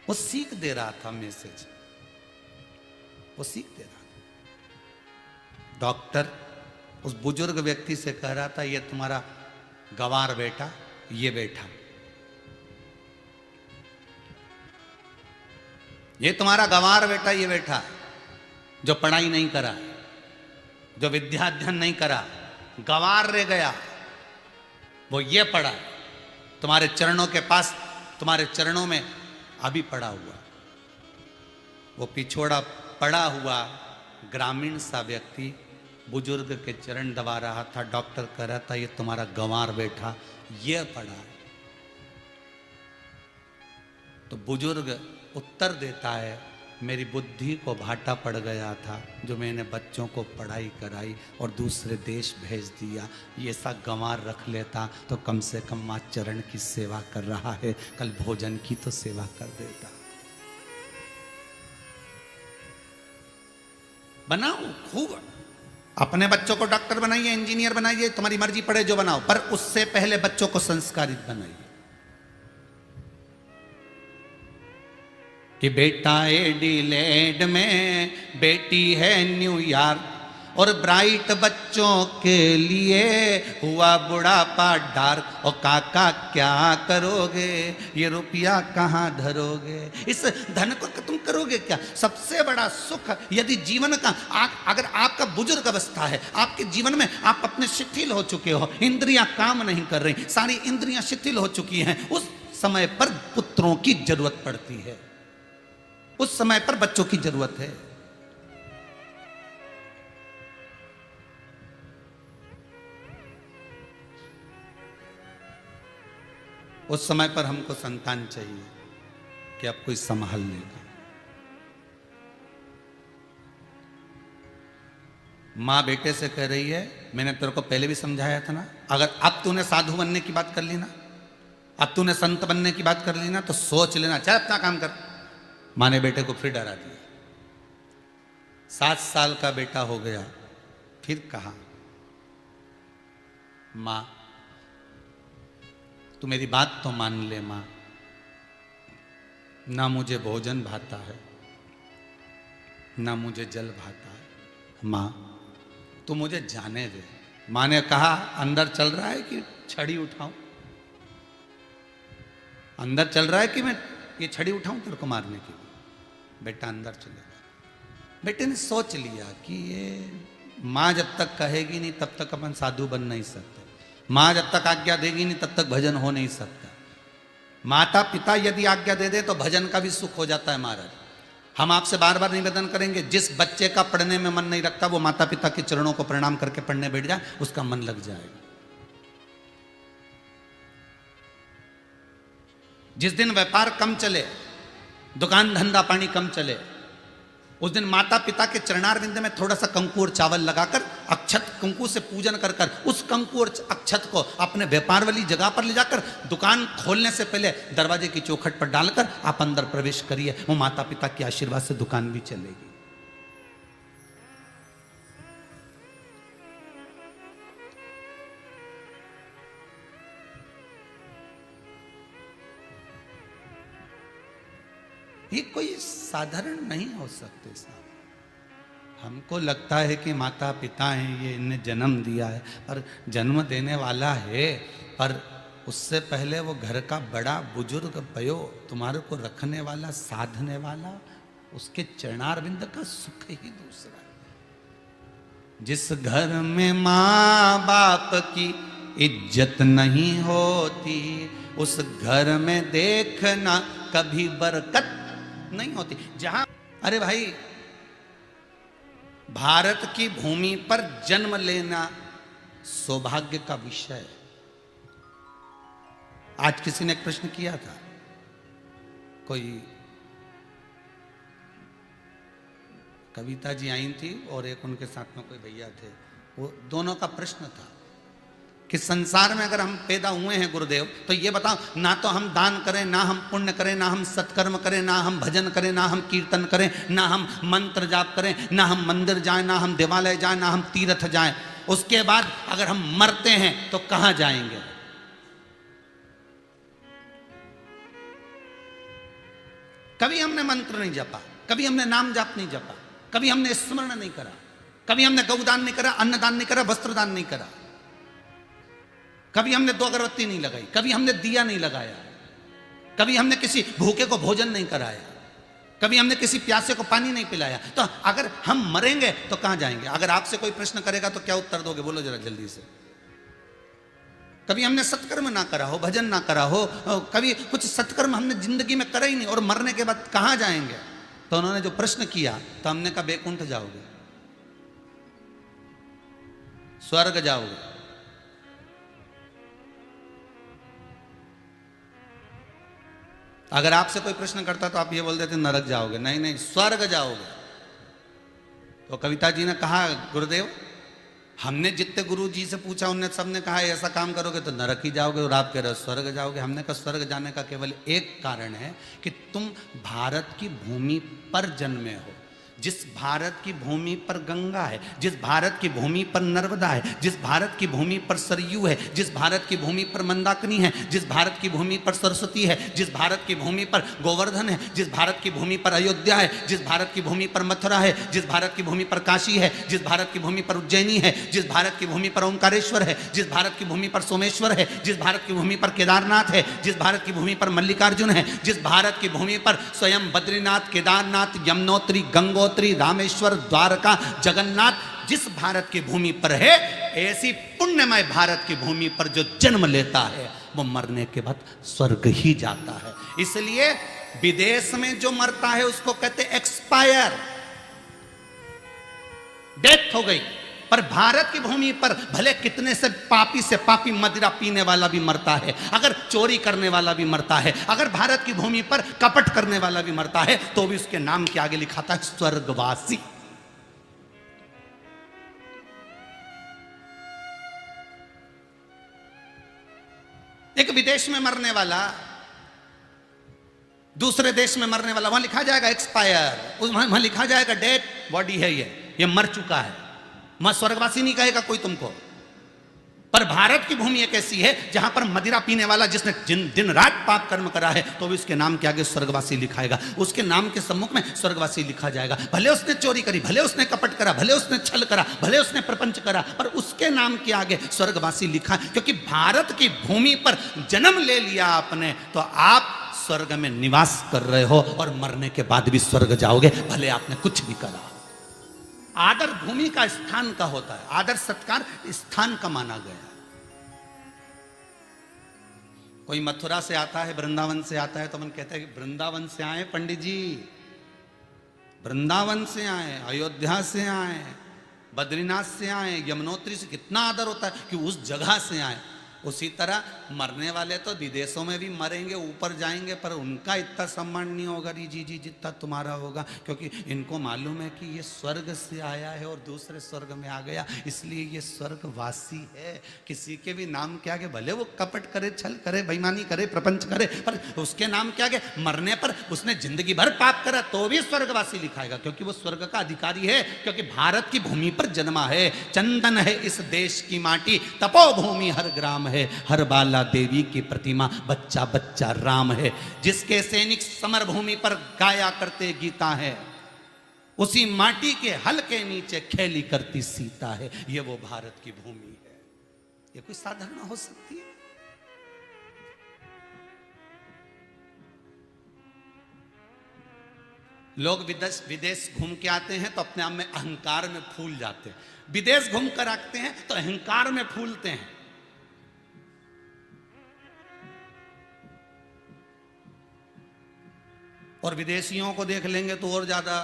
वो सीख दे रहा था, मैसेज वो सीख दे रहा था। डॉक्टर उस बुजुर्ग व्यक्ति से कह रहा था, ये तुम्हारा गंवार बेटा ये बैठा, ये तुम्हारा गंवार बेटा ये बैठा, जो पढ़ाई नहीं करा, जो विद्या अध्ययन नहीं करा, गंवार रह गया, वो ये पढ़ा, तुम्हारे चरणों के पास, तुम्हारे चरणों में अभी पड़ा हुआ। वो पिछोड़ा पड़ा हुआ ग्रामीण सा व्यक्ति बुजुर्ग के चरण दबा रहा था। डॉक्टर कह रहा था, ये तुम्हारा गंवार बेटा ये पड़ा। तो बुजुर्ग उत्तर देता है, मेरी बुद्धि को भाटा पड़ गया था जो मैंने बच्चों को पढ़ाई कराई और दूसरे देश भेज दिया, ये सा गंवार रख लेता तो कम से कम माँ चरण की सेवा कर रहा है, कल भोजन की तो सेवा कर देता। बनाओ खूब, अपने बच्चों को डॉक्टर बनाइए, इंजीनियर बनाइए, तुम्हारी मर्जी पड़े जो बनाओ, पर उससे पहले बच्चों को संस्कारित बनाइए। कि बेटा एडिलेड में, बेटी है न्यूयॉर्क, और ब्राइट बच्चों के लिए हुआ बुढ़ापा डार्क। और काका क्या करोगे, ये रुपया कहाँ धरोगे, इस धन को तुम करोगे क्या। सबसे बड़ा सुख यदि जीवन का अगर आपका बुजुर्ग अवस्था है, आपके जीवन में आप अपने शिथिल हो चुके हो, इंद्रियां काम नहीं कर रही, सारी इंद्रियां शिथिल हो चुकी हैं, उस समय पर पुत्रों की जरूरत पड़ती है, उस समय पर बच्चों की जरूरत है। उस समय पर हमको संतान चाहिए कि अब कोई संभाल लेगा। मां बेटे से कह रही है, मैंने तेरे को पहले भी समझाया था ना, अगर अब तूने साधु बनने की बात कर ली ना, अब तूने संत बनने की बात कर ली ना, तो सोच लेना, चल अपना काम कर। मां ने बेटे को फिर डरा दिया। 7 साल का बेटा हो गया, फिर कहा, मां तू मेरी बात तो मान ले माँ, ना मुझे भोजन भाता है, ना मुझे जल भाता है। माँ तू मुझे जाने दे। माँ ने कहा अंदर चल रहा है कि छड़ी उठाऊं? अंदर चल रहा है कि मैं ये छड़ी उठाऊं तेरे को मारने के लिए? बेटा अंदर चले गया। बेटे ने सोच लिया कि ये माँ जब तक कहेगी नहीं तब तक अपन साधु बन नहीं सकते, माँ जब तक आज्ञा देगी नहीं तब तक भजन हो नहीं सकता। माता पिता यदि आज्ञा दे दे तो भजन का भी सुख हो जाता है महाराज। हम आपसे बार बार निवेदन करेंगे, जिस बच्चे का पढ़ने में मन नहीं रखता वो माता पिता के चरणों को प्रणाम करके पढ़ने बैठ जाए, उसका मन लग जाएगा। जिस दिन व्यापार कम चले, दुकान धंधा पानी कम चले, उस दिन माता पिता के चरणारविंद में थोड़ा सा कंकु और चावल लगाकर अक्षत कंकु से पूजन कर कर उस कंकु और अक्षत को अपने व्यापार वाली जगह पर ले जाकर दुकान खोलने से पहले दरवाजे की चौखट पर डालकर आप अंदर प्रवेश करिए। वो माता पिता के आशीर्वाद से दुकान भी चलेगी। ये कोई साधारण नहीं हो सकते साहब। हमको लगता है कि माता पिता हैं, ये इन्हें जन्म दिया है, पर जन्म देने वाला है, पर उससे पहले वो घर का बड़ा बुजुर्ग भयो तुम्हारे को रखने वाला, साधने वाला, उसके चरणारविंद का सुख ही दूसरा है। जिस घर में माँ बाप की इज्जत नहीं होती, उस घर में देखना कभी बरकत नहीं होती। जहां, अरे भाई, भारत की भूमि पर जन्म लेना सौभाग्य का विषय है। आज किसी ने एक प्रश्न किया था, कोई कविता जी आई थी और एक उनके साथ में कोई भैया थे, वो दोनों का प्रश्न था कि संसार में अगर हम पैदा हुए हैं गुरुदेव, तो ये बताओ, ना तो हम दान करें, ना हम पुण्य करें, ना हम सत्कर्म करें, ना हम भजन करें, ना हम कीर्तन करें, ना हम मंत्र जाप करें, ना हम मंदिर जाएं, ना हम देवालय जाएं, ना हम तीर्थ जाएं, उसके बाद अगर हम मरते हैं तो कहां जाएंगे? कभी हमने मंत्र नहीं जपा, कभी हमने नाम जाप नहीं जपा, कभी हमने स्मरण नहीं करा, कभी हमने गौदान नहीं करा, अन्नदान नहीं करा, वस्त्रदान नहीं करा, कभी हमने 2 अगरबत्ती नहीं लगाई, कभी हमने दिया नहीं लगाया, कभी हमने किसी भूखे को भोजन नहीं कराया, कभी हमने किसी प्यासे को पानी नहीं पिलाया। तो अगर हम मरेंगे तो कहां जाएंगे? अगर आपसे कोई प्रश्न करेगा तो क्या उत्तर दोगे? बोलो जरा जल्दी से। कभी हमने सत्कर्म ना करा हो, भजन ना करा हो, कभी कुछ सत्कर्म हमने जिंदगी में करा ही नहीं, और मरने के बाद कहां जाएंगे? तो उन्होंने जो प्रश्न किया तो हमने कहा बैकुंठ जाओगे, स्वर्ग जाओगे। अगर आपसे कोई प्रश्न करता तो आप ये बोल देते नरक जाओगे। नहीं नहीं, स्वर्ग जाओगे। तो कविता जी ने कहा, गुरुदेव हमने जितने गुरु जी से पूछा उनने सबने कहा ऐसा काम करोगे तो नरक ही जाओगे, और आप कह रहे हो स्वर्ग जाओगे। हमने कहा स्वर्ग जाने का केवल एक कारण है कि तुम भारत की भूमि पर जन्मे हो। जिस भारत की भूमि पर गंगा है, जिस भारत की भूमि पर नर्मदा है, जिस भारत की भूमि पर सरयू है, जिस भारत की भूमि पर मंदाकिनी है, जिस भारत की भूमि पर सरस्वती है, जिस भारत की भूमि पर गोवर्धन है, जिस भारत की भूमि पर अयोध्या है, जिस भारत की भूमि पर मथुरा है, जिस भारत की भूमि पर काशी है, जिस भारत की भूमि पर उज्जैनी है, जिस भारत की भूमि पर ओंकारेश्वर है, जिस भारत की भूमि पर सोमेश्वर है, जिस भारत की भूमि पर केदारनाथ है, जिस भारत की भूमि पर मल्लिकार्जुन है, जिस भारत की भूमि पर स्वयं बद्रीनाथ, केदारनाथ, यमुनोत्री, गंगोत्री, रामेश्वर, द्वारका, जगन्नाथ, जिस भारत की भूमि पर है, ऐसी पुण्यमय भारत की भूमि पर जो जन्म लेता है वो मरने के बाद स्वर्ग ही जाता है। इसलिए विदेश में जो मरता है उसको कहते एक्सपायर, डेथ हो गई। पर भारत की भूमि पर भले कितने से पापी मदिरा पीने वाला भी मरता है, अगर चोरी करने वाला भी मरता है, अगर भारत की भूमि पर कपट करने वाला भी मरता है, तो भी उसके नाम के आगे लिखा था स्वर्गवासी। एक विदेश में मरने वाला, दूसरे देश में मरने वाला, वहां लिखा जाएगा एक्सपायर, वहां लिखा जाएगा डेड बॉडी है, ये मर चुका है। मैं स्वर्गवासी नहीं कहेगा कोई तुमको। पर भारत की भूमि एक ऐसी है जहां पर मदिरा पीने वाला जिसने दिन रात पाप कर्म करा है तो भी उसके नाम के आगे स्वर्गवासी लिखाएगा, उसके नाम के सम्मुख में स्वर्गवासी लिखा जाएगा। भले उसने चोरी करी, भले उसने कपट करा, भले उसने छल करा, भले उसने प्रपंच करा, पर उसके नाम के आगे स्वर्गवासी लिखा है। क्योंकि भारत की भूमि पर जन्म ले लिया आपने तो आप स्वर्ग में निवास कर रहे हो और मरने के बाद भी स्वर्ग जाओगे, भले आपने कुछ भी करा। आदर भूमि का स्थान का होता है, आदर सत्कार स्थान का माना गया। कोई मथुरा से आता है, वृंदावन से आता है तो मन कहता है कि वृंदावन से आए पंडित जी, वृंदावन से आए, अयोध्या से आए, बद्रीनाथ से आए, यमुनोत्री से, कितना आदर होता है कि उस जगह से आए। उसी तरह मरने वाले तो विदेशों में भी मरेंगे, ऊपर जाएंगे, पर उनका इतना सम्मान नहीं होगा जी जितना तुम्हारा होगा, क्योंकि इनको मालूम है कि ये स्वर्ग से आया है और दूसरे स्वर्ग में आ गया, इसलिए ये स्वर्गवासी है। किसी के भी नाम के आगे भले वो कपट करे, छल करे, बेईमानी करे, प्रपंच करे, पर उसके नाम के आगे मरने पर उसने जिंदगी भर पाप करा तो भी स्वर्गवासी लिखाएगा, क्योंकि वो स्वर्ग का अधिकारी है, क्योंकि भारत की भूमि पर जन्मा है। चंदन है इस देश की माटी, तपोभूमि हर ग्राम है, हर बाला देवी की प्रतिमा, बच्चा बच्चा राम है। जिसके सैनिक समर भूमि पर गाया करते गीता है, उसी माटी के हल के नीचे खेली करती सीता है। ये वो भारत की भूमि है। ये कोई साधारण हो सकती है? लोग विदेश घूम के आते हैं तो अपने आप में अहंकार में फूल जाते हैं, विदेश घूम कर आते हैं तो अहंकार में फूलते हैं। और विदेशियों को देख लेंगे तो और ज़्यादा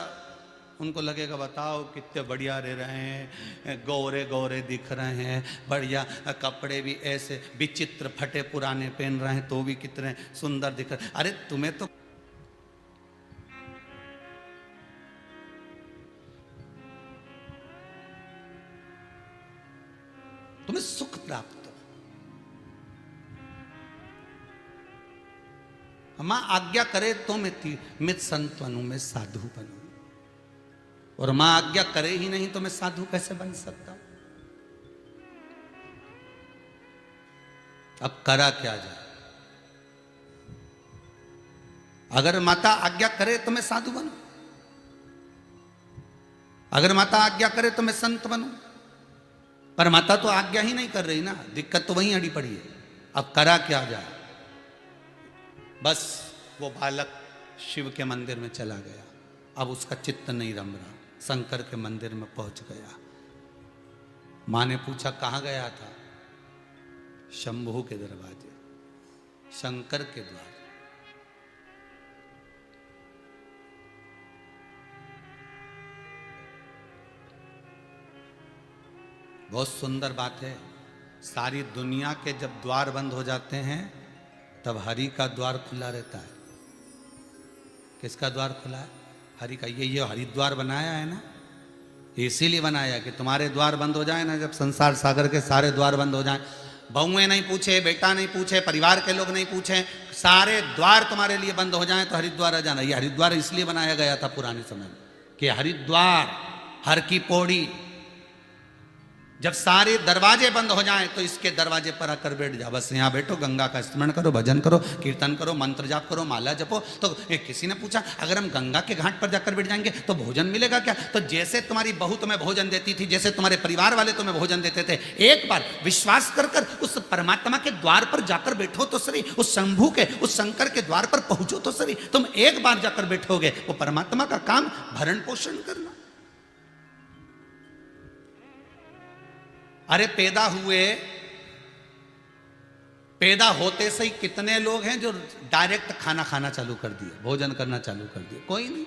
उनको लगेगा, बताओ कितने बढ़िया रह रहे हैं, गोरे गोरे दिख रहे हैं, बढ़िया कपड़े भी ऐसे विचित्र फटे पुराने पहन रहे हैं तो भी कितने सुंदर दिख रहे हैं। अरे तुम्हें तो तुम्हें सुख प्राप्त हो। मां आज्ञा करे तो मैं संत बनूं, मैं साधु बनूं, और मां आज्ञा करे ही नहीं तो मैं साधु कैसे बन सकता हूं? अब करा क्या जाए? अगर माता आज्ञा करे तो मैं साधु बनूं, अगर माता आज्ञा करे तो मैं संत बनूं, पर माता तो आज्ञा ही नहीं कर रही ना, दिक्कत तो वहीं अड़ी पड़ी है। अब करा क्या जाए? बस वो बालक शिव के मंदिर में चला गया, अब उसका चित्त नहीं रम रहा, शंकर के मंदिर में पहुंच गया। मां ने पूछा कहां गया था? शंभू के दरवाजे, शंकर के द्वार। बहुत सुंदर बात है, सारी दुनिया के जब द्वार बंद हो जाते हैं तब हरि का द्वार खुला रहता है। किसका द्वार खुला है? हरि का। ये हरिद्वार बनाया है ना, इसीलिए बनाया कि तुम्हारे द्वार बंद हो जाए ना, जब संसार सागर के सारे द्वार बंद हो जाए, बहुएं नहीं पूछे, बेटा नहीं पूछे, परिवार के लोग नहीं पूछे, सारे द्वार तुम्हारे लिए बंद हो जाए तो हरिद्वार आ जाना। ये हरिद्वार इसलिए बनाया गया था पुराने समय में कि हरिद्वार, हर की पौड़ी, जब सारे दरवाजे बंद हो जाएं तो इसके दरवाजे पर आकर बैठ जाओ, बस यहाँ बैठो, गंगा का स्मरण करो, भजन करो, कीर्तन करो, मंत्र जाप करो, माला जपो। तो किसी ने पूछा अगर हम गंगा के घाट पर जाकर बैठ जाएंगे तो भोजन मिलेगा क्या? तो जैसे तुम्हारी बहू तुम्हें भोजन देती थी, जैसे तुम्हारे परिवार वाले तुम्हें भोजन देते थे, एक बार विश्वास कर कर उस परमात्मा के द्वार पर जाकर बैठो तो सही, उस शंभू के, उस शंकर के द्वार पर पहुंचो तो सही। तुम एक बार जाकर बैठोगे, वो परमात्मा का काम भरण पोषण करना। अरे पैदा होते से ही कितने लोग हैं जो डायरेक्ट खाना खाना चालू कर दिए, भोजन करना चालू कर दिए? कोई नहीं।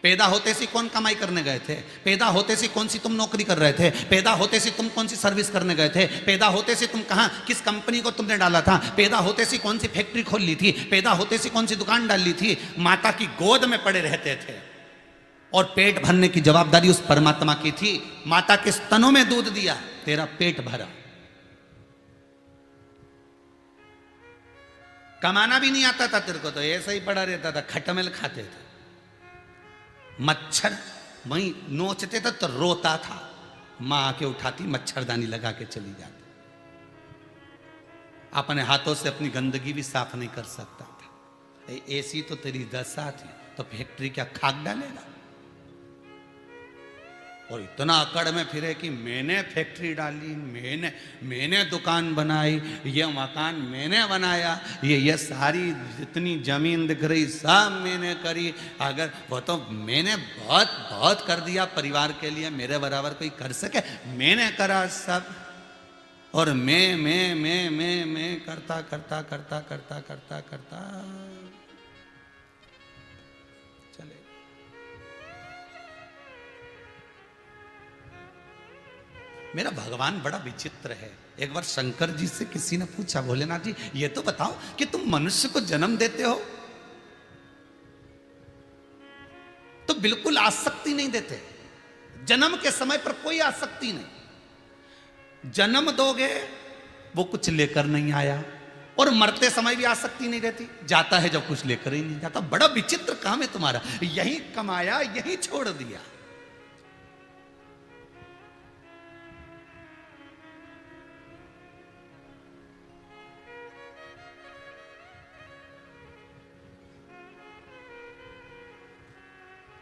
पैदा होते से कौन कमाई करने गए थे? पैदा होते से कौन सी तुम नौकरी कर रहे थे? पैदा होते से तुम कौन सी सर्विस करने गए थे? पैदा होते से तुम कहां, किस कंपनी को तुमने डाला था? पैदा होते से कौन सी फैक्ट्री खोल ली थी? पैदा होते से कौन सी दुकान डाल ली थी? माता की गोद में पड़े रहते थे और पेट भरने की जवाबदारी उस परमात्मा की थी। माता के स्तनों में दूध दिया, तेरा पेट भरा। कमाना भी नहीं आता था तेरे को, तो ऐसा ही पड़ा रहता था, खटमल खाते थे, मच्छर वहीं नोचते थे तो रोता था, मां आके उठाती, मच्छरदानी लगा के चली जाती। अपने हाथों से अपनी गंदगी भी साफ नहीं कर सकता था। ऐसी तो तेरी दशा थी, तो फैक्ट्री क्या खाक डालेगा? और इतना अकड़ में फिरे कि मैंने फैक्ट्री डाली, मैंने दुकान बनाई, ये मकान मैंने बनाया, ये सारी जितनी जमीन दिख रही सब मैंने करी। अगर वो तो मैंने बहुत बहुत कर दिया परिवार के लिए, मेरे बराबर कोई कर सके? मैंने करा सब। और मैं करता करता करता करता करता करता चले। मेरा भगवान बड़ा विचित्र है। एक बार शंकर जी से किसी ने पूछा, भोलेनाथ जी ये तो बताओ कि तुम मनुष्य को जन्म देते हो तो बिल्कुल आसक्ति नहीं देते, जन्म के समय पर कोई आसक्ति नहीं। जन्म दोगे वो कुछ लेकर नहीं आया, और मरते समय भी आसक्ति नहीं रहती, जाता है जब कुछ लेकर ही नहीं जाता। बड़ा विचित्र काम है तुम्हारा, यही कमाया यही छोड़ दिया।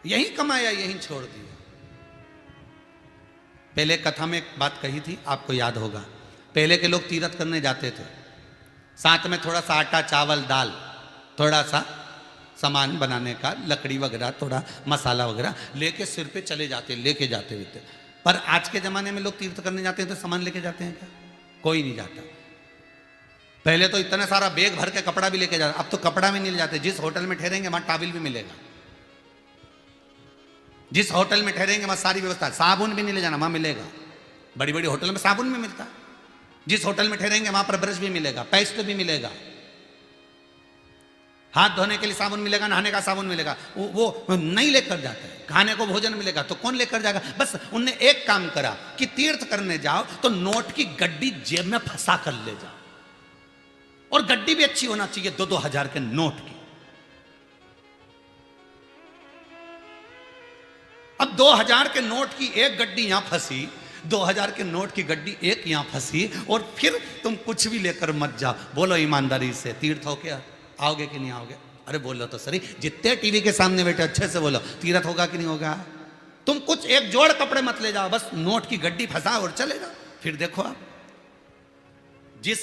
यही कमाया यही छोड़ दिया। पहले कथा में एक बात कही थी, आपको याद होगा। पहले के लोग तीर्थ करने जाते थे, साथ में थोड़ा सा आटा चावल दाल, थोड़ा सा सामान बनाने का, लकड़ी वगैरह, थोड़ा मसाला वगैरह लेके सिर पे चले जाते, लेके जाते हुए थे। पर आज के ज़माने में लोग तीर्थ करने जाते हैं तो सामान लेके जाते हैं क्या? कोई नहीं जाता। पहले तो इतना सारा बैग भर के कपड़ा भी लेके जाते, अब तो कपड़ा भी नहीं ले जाते। जिस होटल में ठहरेंगे वहाँ टॉवल भी मिलेगा, जिस होटल में ठहरेंगे वहाँ सारी व्यवस्था, साबुन भी नहीं ले जाना, वहाँ मिलेगा। बड़ी बड़ी होटल में साबुन भी मिलता है। जिस होटल में ठहरेंगे वहाँ पर ब्रश भी मिलेगा, पेस्ट भी मिलेगा, हाथ धोने के लिए साबुन मिलेगा, नहाने का साबुन मिलेगा। वो नहीं लेकर जाता है। खाने को भोजन मिलेगा तो कौन लेकर जाएगा? बस उनने एक काम करा कि तीर्थ करने जाओ तो नोट की गड्डी जेब में फंसा कर ले जाओ, और गड्डी भी अच्छी होना चाहिए, 2-2 हजार के नोट की। अब 2000 के नोट की एक गड्डी यहां फंसी, 2000 के नोट की गड्डी एक यहां फंसी, और फिर तुम कुछ भी लेकर मत जाओ। बोलो ईमानदारी से, तीर्थ हो क्या आओगे कि नहीं आओगे? अरे बोलो तो सही, जितने टीवी के सामने बैठे अच्छे से बोलो, तीर्थ होगा कि नहीं होगा? तुम कुछ एक जोड़ कपड़े मत ले जाओ, बस नोट की गड्डी फंसा और चले जाओ। फिर देखो आप जिस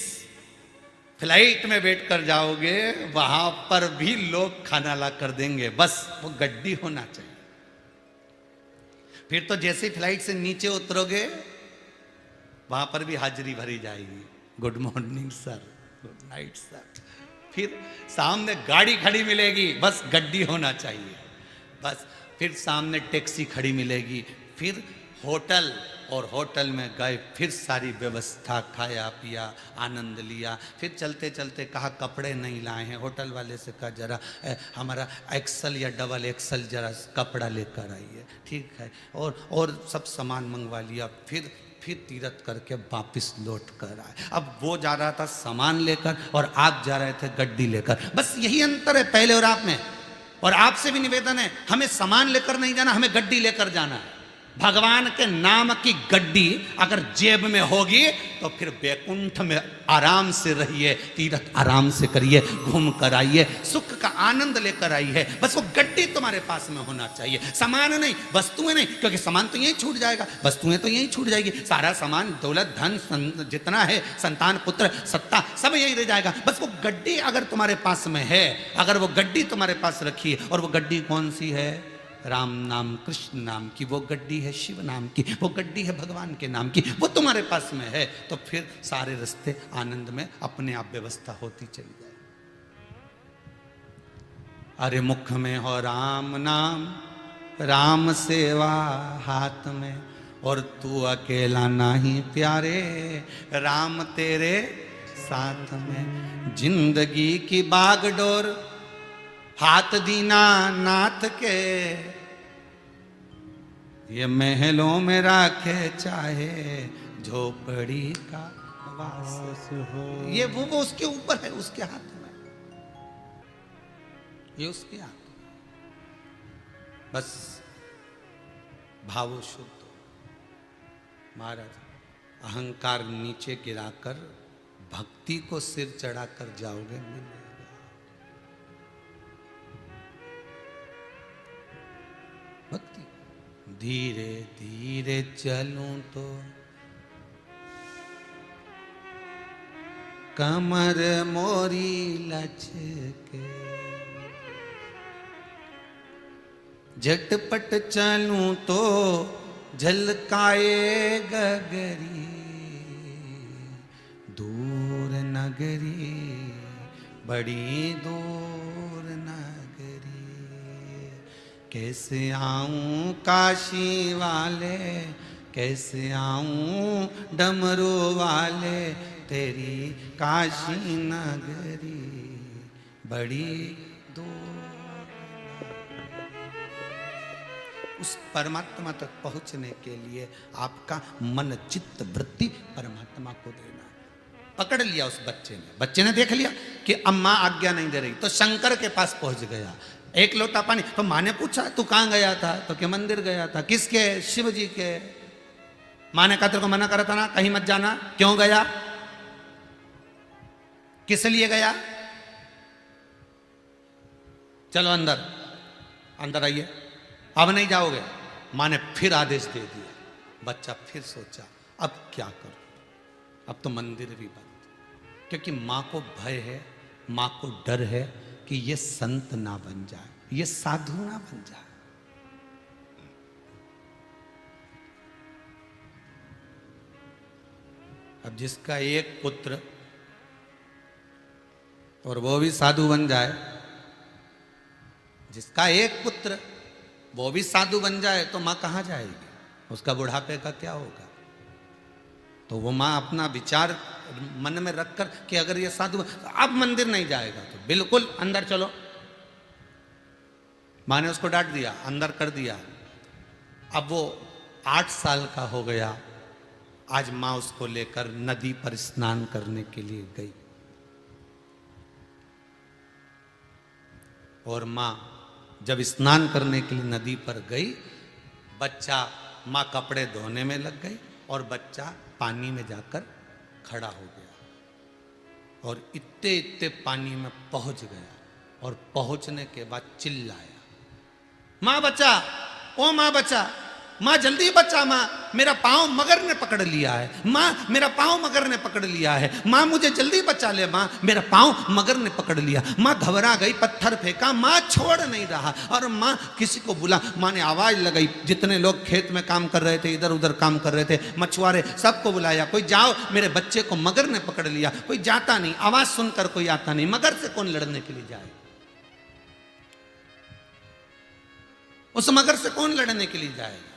फ्लाइट में बैठ कर जाओगे वहां पर भी लोग खाना ला कर देंगे, बस वो गड्डी होना चाहिए। फिर तो जैसे ही फ्लाइट से नीचे उतरोगे वहां पर भी हाजिरी भरी जाएगी, good morning sir, good night sir. फिर सामने गाड़ी खड़ी मिलेगी, बस गड्डी होना चाहिए, बस। फिर सामने टैक्सी खड़ी मिलेगी, फिर होटल, और होटल में गए, फिर सारी व्यवस्था, खाया पिया, आनंद लिया। फिर चलते चलते कहा कपड़े नहीं लाए हैं, होटल वाले से कहा जरा हमारा एक्सल या डबल एक्सल जरा कपड़ा लेकर आइए, ठीक है, और सब सामान मंगवा लिया। फिर तीरथ करके वापस लौट कर आए। अब वो जा रहा था सामान लेकर और आप जा रहे थे गड्डी लेकर, बस यही अंतर है पहले और आप में। और आपसे भी निवेदन है, हमें सामान लेकर नहीं जाना, हमें गड्डी लेकर जाना है। भगवान के नाम की गड्डी अगर जेब में होगी तो फिर बैकुंठ में आराम से रहिए, तीर्थ आराम से करिए, घूम कर आइए, सुख का आनंद लेकर आइए। बस वो गड्डी तुम्हारे पास में होना चाहिए, सामान नहीं, वस्तुएं नहीं, क्योंकि सामान तो यहीं छूट जाएगा, वस्तुएं तो यहीं छूट जाएगी। सारा सामान, दौलत, धन जितना है, संतान, पुत्र, सत्ता, सब यहीं रह जाएगा। बस वो गड्डी अगर तुम्हारे पास में है, अगर वो गड्डी तुम्हारे पास रखी है, और वो गड्डी कौन सी है? राम नाम, कृष्ण नाम की वो गड्डी है, शिव नाम की वो गड्डी है, भगवान के नाम की, वो तुम्हारे पास में है, तो फिर सारे रास्ते आनंद में अपने आप व्यवस्था होती चली जाए। अरे मुख में हो राम नाम, राम सेवा हाथ में, और तू अकेला नहीं प्यारे, राम तेरे साथ में। जिंदगी की बागडोर हाथ दीना नाथ के, ये महलों में राखे चाहे झोपड़ी का वास हो। ये वो उसके ऊपर है, उसके हाथ में, ये उसके हाथ में। बस भाव शुद्ध, महाराज अहंकार नीचे गिराकर भक्ति को सिर चढ़ाकर जाओगे मिलेगा। भक्ति धीरे धीरे चलूं तो कमर मोरी लचके, झटपट चलूं तो झलकाए गगरी, दूर नगरी बड़ी दूर नगरी, कैसे आऊं काशी वाले, कैसे आऊं डमरू वाले, तेरी काशी नगरी बड़ी दूर। उस परमात्मा तक पहुंचने के लिए आपका मन चित्त वृत्ति परमात्मा को देना है। पकड़ लिया उस बच्चे ने देख लिया कि अम्मा आज्ञा नहीं दे रही, तो शंकर के पास पहुंच गया। एक लोटा पानी, तो माँ ने पूछा तू कहां गया था? तो क्या मंदिर गया था। किसके? शिव जी के। माँ ने कहा तेरे को मना करा था ना कहीं मत जाना, क्यों गया? किस लिए गया? चलो अंदर, अंदर आइए। अब नहीं जाओगे। माँ ने फिर आदेश दे दिया। बच्चा फिर सोचा अब क्या करूं, अब तो मंदिर भी बंद, क्योंकि माँ को भय है, माँ को डर है कि ये संत ना बन जाए, ये साधु ना बन जाए। अब जिसका एक पुत्र और वो भी साधु बन जाए, जिसका एक पुत्र वो भी साधु बन जाए, तो माँ कहाँ जाएगी? उसका बुढ़ापे का क्या होगा? तो वो माँ अपना विचार मन में रखकर कि अगर ये साधु अब मंदिर नहीं जाएगा तो बिल्कुल अंदर चलो। माँ ने उसको डांट दिया, अंदर कर दिया। अब वो 8 साल का हो गया। आज माँ उसको लेकर नदी पर स्नान करने के लिए गई, और माँ जब स्नान करने के लिए नदी पर गई, बच्चा, माँ कपड़े धोने में लग गई और बच्चा पानी में जाकर खड़ा हो गया और इतने इतने पानी में पहुंच गया, और पहुंचने के बाद चिल्लाया, माँ बच्चा, ओ माँ बच्चा, माँ जल्दी बच्चा, माँ मेरा पाँव मगर ने पकड़ लिया है, माँ मेरा पाँव मगर ने पकड़ लिया है, माँ मुझे जल्दी बचा ले, माँ मेरा पाँव मगर ने पकड़ लिया। माँ घबरा गई, पत्थर फेंका, माँ छोड़ नहीं रहा, और माँ किसी को बुला। माँ ने आवाज लगाई, जितने लोग खेत में काम कर रहे थे, इधर उधर काम कर रहे थे, मछुआरे, सबको बुलाया, कोई जाओ मेरे बच्चे को मगर ने पकड़ लिया। कोई जाता नहीं, आवाज सुनकर कोई आता नहीं। मगर से कौन लड़ने के लिए जाए? उस मगर से कौन लड़ने के लिए जाएगा?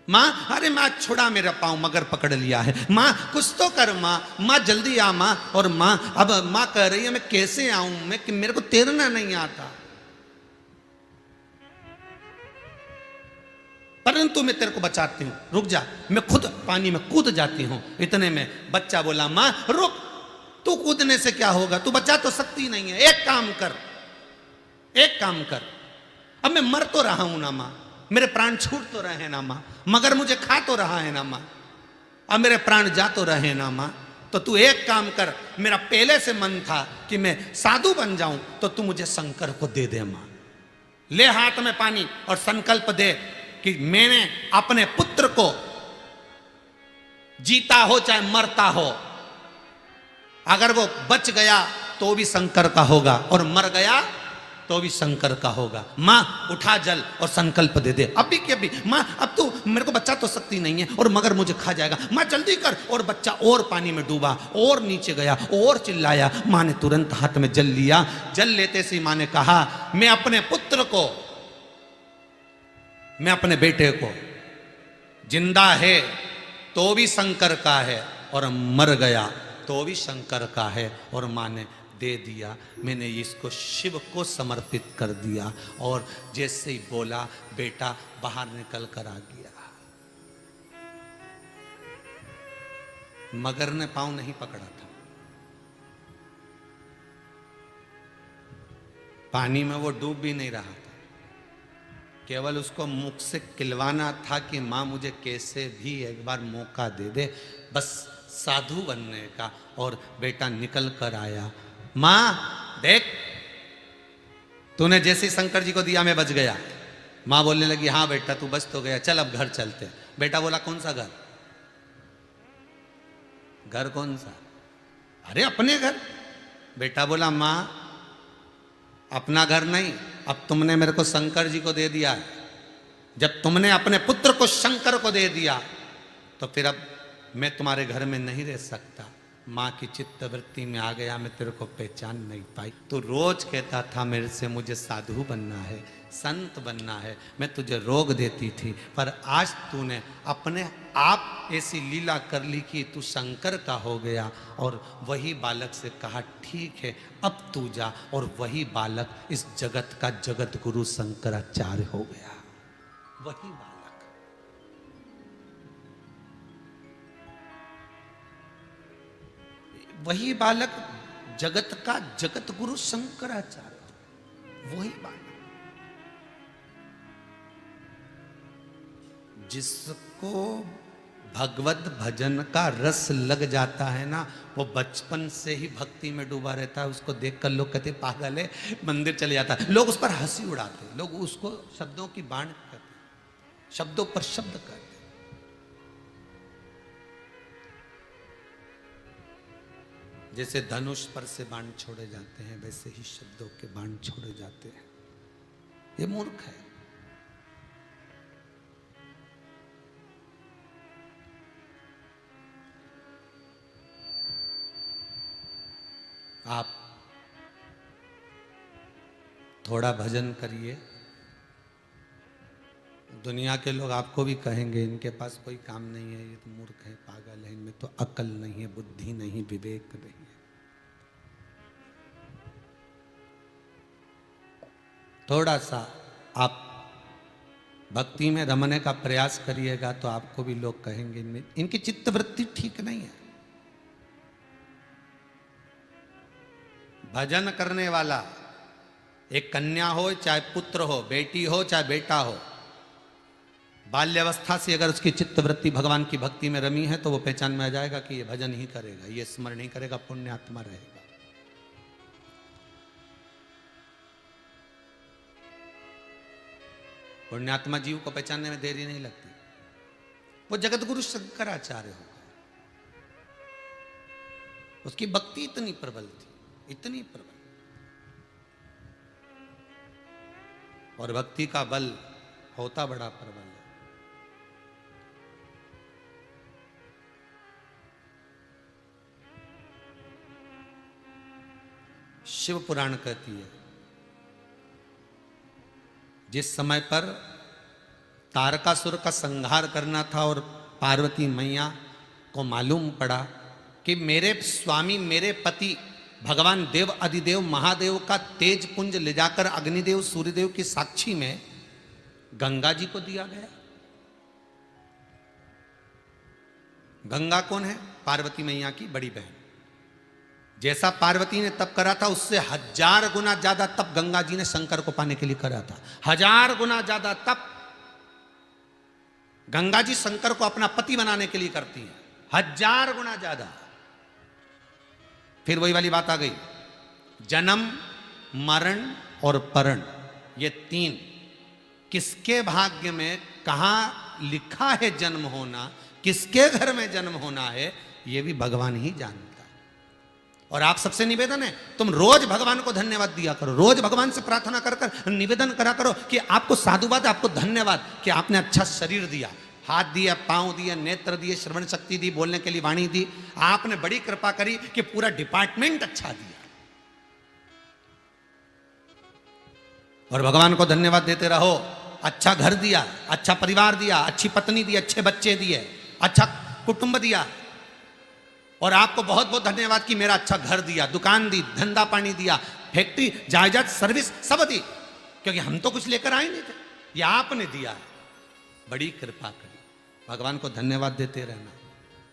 माँ, अरे माँ छुड़ा, मेरा पाँव मगर पकड़ लिया है, माँ कुछ तो कर, माँ माँ जल्दी आ माँ। और माँ, अब माँ कह रही है मैं कैसे आऊं, मैं कि मेरे को तैरना नहीं आता, परंतु मैं तेरे को बचाती हूँ, रुक जा, मैं खुद पानी में कूद जाती हूँ। इतने में बच्चा बोला, माँ रुक, तू कूदने से क्या होगा, तू बचा तो सकती नहीं है, एक काम कर, एक काम कर, अब मैं मर तो रहा हूं ना माँ, मेरे प्राण छूट तो रहे ना माँ, मगर मुझे खा तो रहा है ना माँ, अब मेरे प्राण जा तो रहे ना माँ, तो तू एक काम कर, मेरा पहले से मन था कि मैं साधु बन जाऊं, तो तू मुझे शंकर को दे दे माँ। ले हाथ में पानी और संकल्प दे कि मैंने अपने पुत्र को, जीता हो चाहे मरता हो, अगर वो बच गया तो भी शंकर का होगा, और मर गया तो भी शंकर का होगा। माँ उठा जल और संकल्प दे दे अभी के अभी। माँ अब तू मेरे को बचा तो सकती नहीं है, और मगर मुझे खा जाएगा, माँ जल्दी कर। और बच्चा और पानी में डूबा, और नीचे गया, और चिल्लाया। माँ ने तुरंत हाथ में जल लिया। जल लेते से माँ ने कहा, मैं अपने पुत्र को, मैं अपने बेटे को, जिंदा है तो भी शंकर का है, और मर गया तो भी शंकर का है। और माँ ने दे दिया, मैंने इसको शिव को समर्पित कर दिया। और जैसे ही बोला, बेटा बाहर निकल कर आ गया। मगर ने पांव नहीं पकड़ा था, पानी में वो डूब भी नहीं रहा था, केवल उसको मुख से किलवाना था कि माँ मुझे कैसे भी एक बार मौका दे दे, बस साधु बनने का। और बेटा निकल कर आया। माँ देख, तूने जैसे शंकर जी को दिया मैं बच गया। माँ बोलने लगी हाँ बेटा तू बच तो गया, चल अब घर चलते। बेटा बोला कौन सा घर? घर कौन सा? अरे अपने घर। बेटा बोला माँ अपना घर नहीं, अब तुमने मेरे को शंकर जी को दे दिया है। जब तुमने अपने पुत्र को शंकर को दे दिया तो फिर अब मैं तुम्हारे घर में नहीं रह सकता। माँ की चित्त वृत्ति में आ गया, मैं तेरे को पहचान नहीं पाई। तू रोज कहता था मेरे से मुझे साधु बनना है, संत बनना है, मैं तुझे रोक देती थी, पर आज तूने अपने आप ऐसी लीला कर ली कि तू शंकर का हो गया। और वही बालक से कहा ठीक है अब तू जा, और वही बालक इस जगत का जगत गुरु शंकराचार्य हो गया। वही बालक, वही बालक जगत का जगत गुरु शंकराचार्य। वही बालक जिसको भगवत भजन का रस लग जाता है ना, वो बचपन से ही भक्ति में डूबा रहता है। उसको देखकर लोग कहते पागल है, मंदिर चले जाता है। लोग उस पर हंसी उड़ाते, लोग उसको शब्दों की बाण करते, शब्दों पर शब्द करते। जैसे धनुष पर से बाण छोड़े जाते हैं, वैसे ही शब्दों के बाण छोड़े जाते हैं। ये मूर्ख है। आप थोड़ा भजन करिए, दुनिया के लोग आपको भी कहेंगे इनके पास कोई काम नहीं है, ये तो मूर्ख है, पागल है, इनमें तो अकल नहीं है, बुद्धि नहीं, विवेक नहीं है। थोड़ा सा आप भक्ति में रमने का प्रयास करिएगा तो आपको भी लोग कहेंगे इनमें इनकी चित्तवृत्ति ठीक नहीं है। भजन करने वाला एक कन्या हो चाहे पुत्र हो, बेटी हो चाहे बेटा हो, बाल्यावस्था से अगर उसकी चित्तवृत्ति भगवान की भक्ति में रमी है तो वो पहचान में आ जाएगा कि ये भजन ही करेगा, ये स्मरण ही करेगा, पुण्यात्मा रहेगा। पुण्यात्मा जीव को पहचानने में देरी नहीं लगती। वो जगत गुरु शंकराचार्य होगा। उसकी भक्ति इतनी प्रबल थी, इतनी प्रबल, और भक्ति का बल होता बड़ा प्रबल है। शिव पुराण कहती है जिस समय पर तारकासुर का संहार करना था और पार्वती मैया को मालूम पड़ा कि मेरे स्वामी, मेरे पति भगवान देव अधिदेव महादेव का तेज पुंज ले जाकर अग्निदेव सूर्यदेव की साक्षी में गंगा जी को दिया गया। गंगा कौन है? पार्वती मैया की बड़ी बहन। जैसा पार्वती ने तप करा था उससे 1000 गुना ज्यादा तप गंगा जी ने शंकर को पाने के लिए करा था। 1000 गुना ज्यादा तप गंगा जी शंकर को अपना पति बनाने के लिए करती है, 1000 गुना ज्यादा। फिर वही वाली बात आ गई, जन्म मरण और परण, ये 3 किसके भाग्य में कहां लिखा है जन्म होना, किसके घर में जन्म होना है, ये भी भगवान ही जानता है। और आप सबसे निवेदन है तुम रोज भगवान को धन्यवाद दिया करो, रोज भगवान से प्रार्थना कर कर निवेदन करा करो कि आपको साधुवाद, आपको धन्यवाद कि आपने अच्छा शरीर दिया, हाथ दिया, पांव दिया, नेत्र दिए, श्रवण शक्ति दी, बोलने के लिए वाणी दी। आपने बड़ी कृपा करी कि पूरा डिपार्टमेंट अच्छा दिया। और भगवान को धन्यवाद देते रहो। अच्छा घर दिया, अच्छा परिवार दिया, अच्छी पत्नी दी, अच्छे बच्चे दिए, अच्छा कुटुंब दिया। और आपको बहुत बहुत धन्यवाद कि मेरा अच्छा घर दिया, दुकान दी, धंधा पानी दिया, फैक्ट्री, जायदाद, सर्विस सब दी, क्योंकि हम तो कुछ लेकर आए नहीं थे, ये आपने दिया है। बड़ी कृपा करी। भगवान को धन्यवाद देते रहना।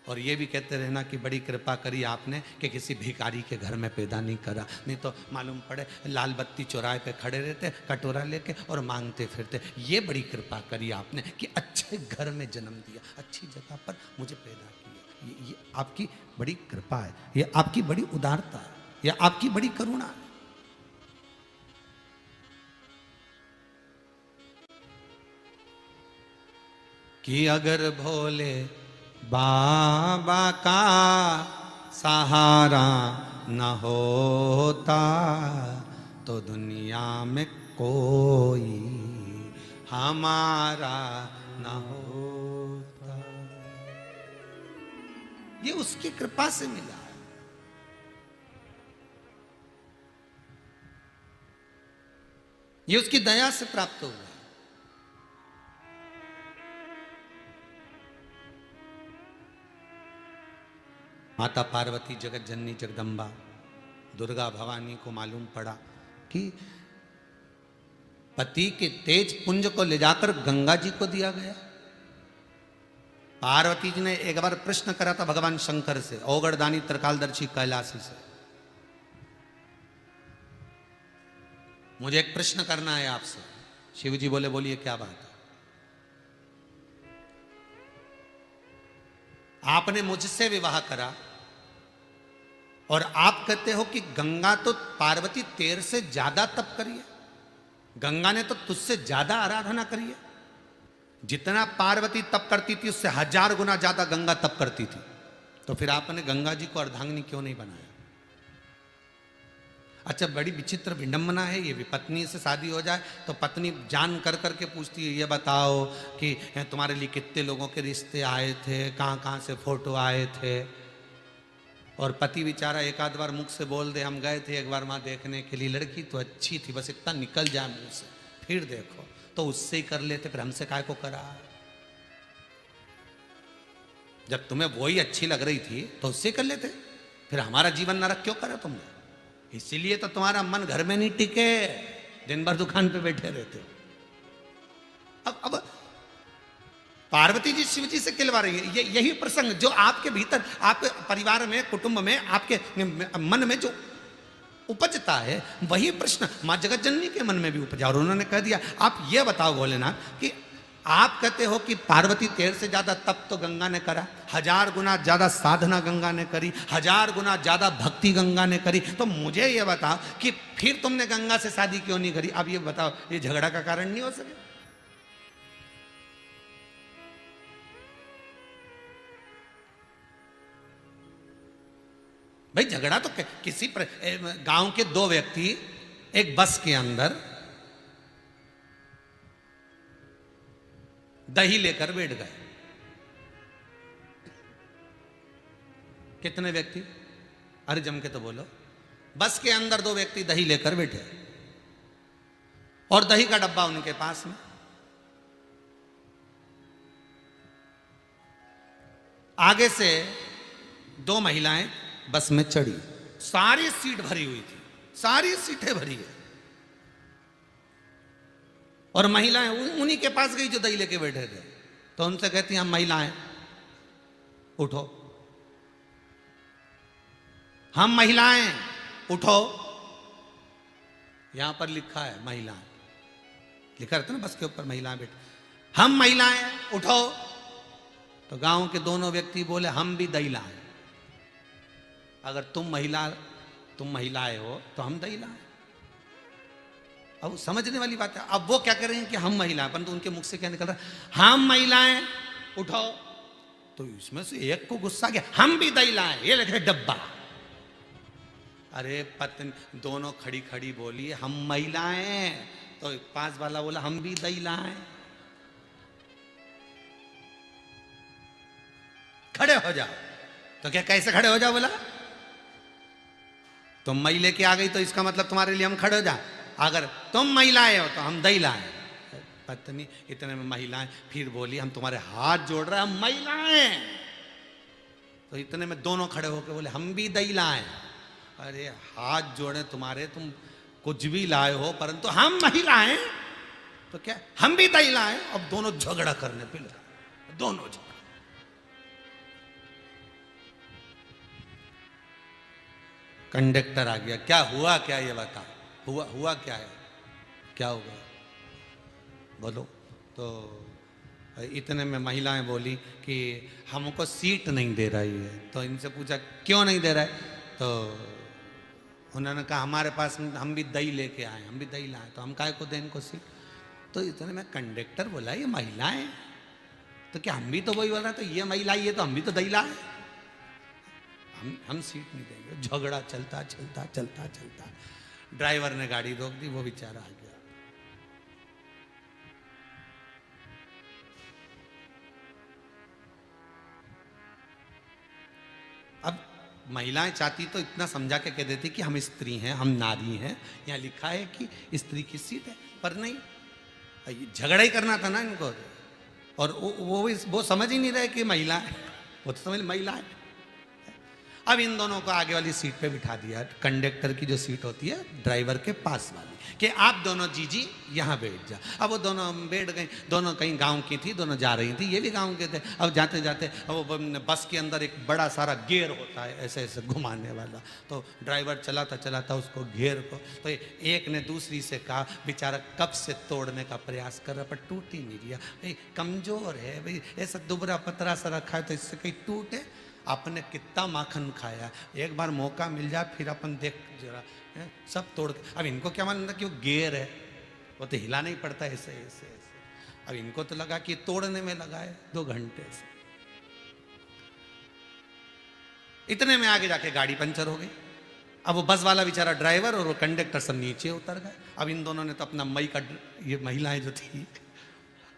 और ये भी कहते रहना कि बड़ी कृपा करी आपने कि किसी भिखारी के घर में पैदा नहीं करा, नहीं तो मालूम पड़े लाल बत्ती चौराहे पे खड़े रहते कटोरा लेके और मांगते फिरते। ये बड़ी कृपा करी आपने कि अच्छे घर में जन्म दिया, अच्छी जगह पर मुझे पैदा किया। ये आपकी बड़ी कृपा है, ये आपकी बड़ी उदारता है, ये आपकी बड़ी करुणा है। कि अगर भोले बाबा का सहारा न होता तो दुनिया में कोई हमारा न होता। ये उसकी कृपा से मिला है। ये उसकी दया से प्राप्त हुआ। माता पार्वती जगत जननी जगदम्बा दुर्गा भवानी को मालूम पड़ा कि पति के तेज पुंज को ले जाकर गंगा जी को दिया गया। पार्वती जी ने एक बार प्रश्न करा था भगवान शंकर से, औगड़दानी त्रिकालदर्शी कैलाशी से, मुझे एक प्रश्न करना है आपसे। शिव जी बोले बोलिए क्या बात है। आपने मुझसे विवाह करा और आप कहते हो कि गंगा तो पार्वती तेरे से ज्यादा तप करी है, गंगा ने तो तुझसे ज्यादा आराधना करी है। जितना पार्वती तप करती थी उससे 1000 गुना ज्यादा गंगा तप करती थी। तो फिर आपने गंगा जी को अर्धांगिनी क्यों नहीं बनाया? अच्छा, बड़ी विचित्र विडंबना है ये भी। पत्नी से शादी हो जाए तो पत्नी जान कर करके पूछती है, ये बताओ कि तुम्हारे लिए कितने लोगों के रिश्ते आए थे, कहाँ कहाँ से फोटो आए थे। और पति बेचारा एक आध बार मुख से बोल दे, हम गए थे एक बार वहाँ देखने के लिए, लड़की तो अच्छी थी, बस इतना निकल जाए मुंह से, फिर देखो तो उससे ही कर लेते, फिर हमसे काय को करा। जब तुम्हें वही अच्छी लग रही थी तो उससे कर लेते, फिर हमारा जीवन नरक क्यों करा तुमने? इसीलिए तो तुम्हारा मन घर में नहीं टिके, दिन भर दुकान पे बैठे रहते हो। अब पार्वती जी शिव जी से खिलवा रही है। यही प्रसंग जो आपके भीतर, आपके परिवार में, कुटुंब में, आपके मन में जो उपजता है, वही प्रश्न मां जगत जननी के मन में भी उपजा। और उन्होंने कह दिया, आप ये बताओ भोलेनाथ कि आप कहते हो कि पार्वती तेरे से ज्यादा तप तो गंगा ने करा, 1000 गुना ज्यादा साधना गंगा ने करी, 1000 गुना ज्यादा भक्ति गंगा ने करी, तो मुझे ये बताओ कि फिर तुमने गंगा से शादी क्यों नहीं करी? अब ये बताओ, ये झगड़ा का कारण नहीं हो सके? भाई झगड़ा तो किसी गांव के 2 व्यक्ति एक बस के अंदर दही लेकर बैठ गए। कितने व्यक्ति? अरे जम के तो बोलो। बस के अंदर 2 व्यक्ति दही लेकर बैठे और दही का डब्बा उनके पास में। आगे से 2 महिलाएं बस में चढ़ी, सारी सीट भरी हुई थी, सारी सीटें भरी है, और महिलाएं उन्हीं के पास गई जो दही लेके बैठे थे। तो उनसे कहती हैं, हम महिलाएं उठो, हम महिलाएं उठो। यहां पर लिखा है महिलाएं, लिखा रहता ना बस के ऊपर महिलाएं बैठी, हम महिलाएं उठो। तो गांव के दोनों व्यक्ति बोले, हम भी दही लाएं। अगर तुम महिलाएं हो तो हम दही लाएं। अब समझने वाली बात है। अब वो क्या कर रहे हैं कि हम महिलाएं, परंतु उनके मुख से क्या निकल रहा है? हम महिलाएं उठो। तो इसमें से एक को गुस्सा गया, हम भी दही लाएं, ये लिखे डब्बा। अरे पत्नी दोनों खड़ी खड़ी बोली, हम महिलाएं। तो पास वाला बोला, हम भी दही लाएं। खड़े हो जाओ। तो क्या कैसे खड़े हो जाओ? बोला तुम मई लेके आ गई तो इसका मतलब तुम्हारे लिए हम खड़े हो जाए। अगर तुम महिलाएं हो तो हम दही लाएं। पत्नी इतने में महिलाएं फिर बोली, हम तुम्हारे हाथ जोड़ रहे हैं, हम महिलाएं। तो इतने में दोनों खड़े होकर बोले, हम भी दही लाएं। अरे हाथ जोड़े तुम्हारे, तुम कुछ भी लाए हो, परंतु हम महिलाएं तो क्या हम भी दही लाएं। अब दोनों झगड़ा करने पे लगा, दोनों झगड़ा। कंडक्टर आ गया, क्या हुआ क्या ये बता, हुआ क्या है, क्या होगा बोलो। तो इतने में महिलाएं बोली कि हमको सीट नहीं दे रही है। तो इनसे पूछा क्यों नहीं दे रहा है, तो उन्होंने कहा हमारे पास हम भी दही लेके आए, हम भी दही लाए, तो हम काहे को दें इनको सीट। तो इतने में कंडक्टर बोला ये महिलाएं, तो क्या हम भी तो वही बोल रहे हैं, तो ये महिला ये तो हम भी तो दही लाए, हम सीट नहीं देंगे। झगड़ा चलता चलता चलता चलता ड्राइवर ने गाड़ी रोक दी, वो बेचारा आ गया। अब महिलाएं चाहती तो इतना समझा के कह देती कि हम स्त्री हैं, हम नारी हैं, यहाँ लिखा है कि स्त्री की सीट है, पर नहीं, झगड़ा ही करना था ना इनको। और वो समझ ही नहीं रहे कि महिला है, वो तो समझ महिला है। अब इन दोनों को आगे वाली सीट पे बिठा दिया, कंडक्टर की जो सीट होती है ड्राइवर के पास वाली, कि आप दोनों जीजी यहाँ बैठ जा। अब वो दोनों बैठ गई, दोनों कहीं गांव की थी, दोनों जा रही थी, ये भी गांव के थे। अब जाते जाते वो बस के अंदर एक बड़ा सारा गियर होता है ऐसे ऐसे घुमाने वाला, तो ड्राइवर चलाता चलाता उसको गियर को, तो एक ने दूसरी से कहा बेचारा कब से तोड़ने का प्रयास कर रहा पर टूट ही नहीं रहा, भाई कमजोर है, भाई ऐसा दुबरा पतरा सा रखा है तो इससे कहीं टूटे। आपने कितना माखन खाया, एक बार मौका मिल जाए फिर अपन देख जरा सब तोड़ के। अब इनको क्या मालूम था कि वो गेयर है, वो तो हिला नहीं पड़ता ऐसे ऐसे ऐसे। अब इनको तो लगा कि तोड़ने में लगा है 2 घंटे से। इतने में आगे जाके गाड़ी पंचर हो गई। अब वो बस वाला बेचारा ड्राइवर और वो कंडक्टर सब नीचे उतर गए। अब इन दोनों ने तो अपना मई का, ये महिलाएं जो थी,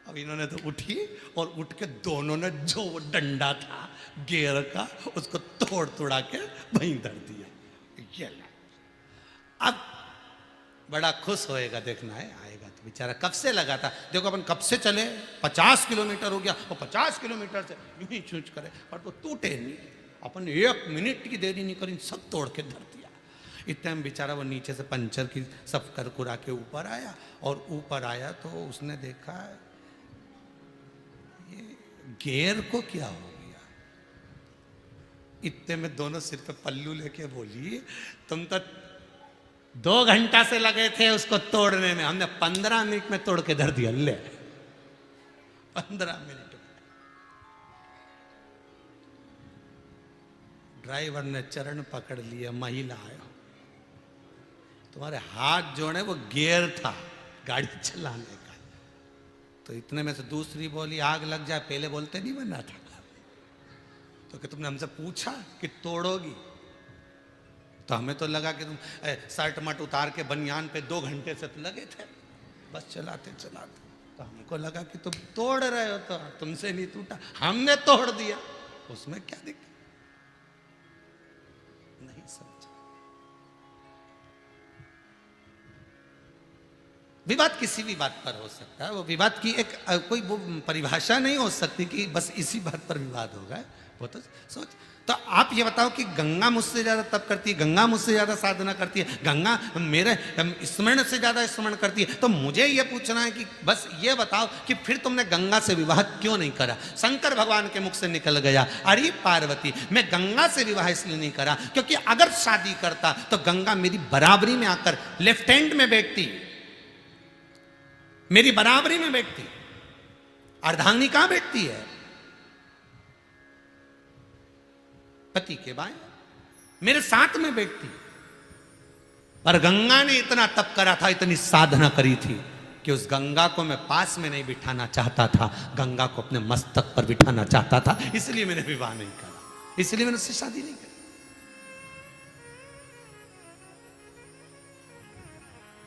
अब इन्होंने तो उठी और उठ के दोनों ने जो वो डंडा था गियर का उसको तोड़ तोड़ा के वहीं धर दिया। ये अब बड़ा खुश होएगा, देखना है आएगा तो। बेचारा कब से लगा था, देखो अपन कब से चले 50 किलोमीटर हो गया, और 50 किलोमीटर से यूं ही चूच करे और तो टूटे नहीं। अपन 1 मिनट की देरी नहीं करी, सब तोड़ के धर दिया। इतने में बेचारा वो नीचे से पंचर की सब कर कुरा के ऊपर आया, और ऊपर आया तो उसने देखा गेयर को क्या हो गया। इतने में दोनों सिर पे पल्लू लेके बोली तुम तो 2 घंटा से लगे थे उसको तोड़ने में, हमने 15 मिनट में तोड़ के धर दिया। ले 15 मिनट में। ड्राइवर ने चरण पकड़ लिए, महिला आयो तुम्हारे हाथ जोड़े, वो गियर था गाड़ी चलाने का। तो इतने में से दूसरी बोली आग लग जाए, पहले बोलते नहीं बना था, तो कि तुमने हमसे पूछा कि तोड़ोगी, तो हमें तो लगा कि तुम शर्ट मट उतार के बनियान पे 2 घंटे से तो लगे थे बस चलाते चलाते, तो हमको लगा कि तुम तोड़ रहे हो, तो तुमसे नहीं टूटा, हमने तोड़ दिया, उसमें क्या दिक्कत। नहीं समझा। विवाद किसी भी बात पर हो सकता है, वो विवाद की एक कोई वो परिभाषा नहीं हो सकती कि बस इसी बात पर विवाद होगा। वो तो सोच। तो आप ये बताओ कि गंगा मुझसे ज्यादा तप करती है, गंगा मुझसे ज्यादा साधना करती है, गंगा मेरे स्मरण से ज्यादा स्मरण करती है, तो मुझे ये पूछना है कि बस ये बताओ कि फिर तुमने गंगा से विवाह क्यों नहीं करा। शंकर भगवान के मुख से निकल गया, अरे पार्वती मैं गंगा से विवाह इसलिए नहीं करा क्योंकि अगर शादी करता तो गंगा मेरी बराबरी में आकर लेफ्ट हैंड में बैठती, मेरी बराबरी में बैठती। अर्धांगिनी कहां बैठती है, पति के बाएं, मेरे साथ में बैठती। पर गंगा ने इतना तप करा था, इतनी साधना करी थी कि उस गंगा को मैं पास में नहीं बिठाना चाहता था, गंगा को अपने मस्तक पर बिठाना चाहता था, इसलिए मैंने विवाह नहीं करा, इसलिए मैंने उससे शादी नहीं करी।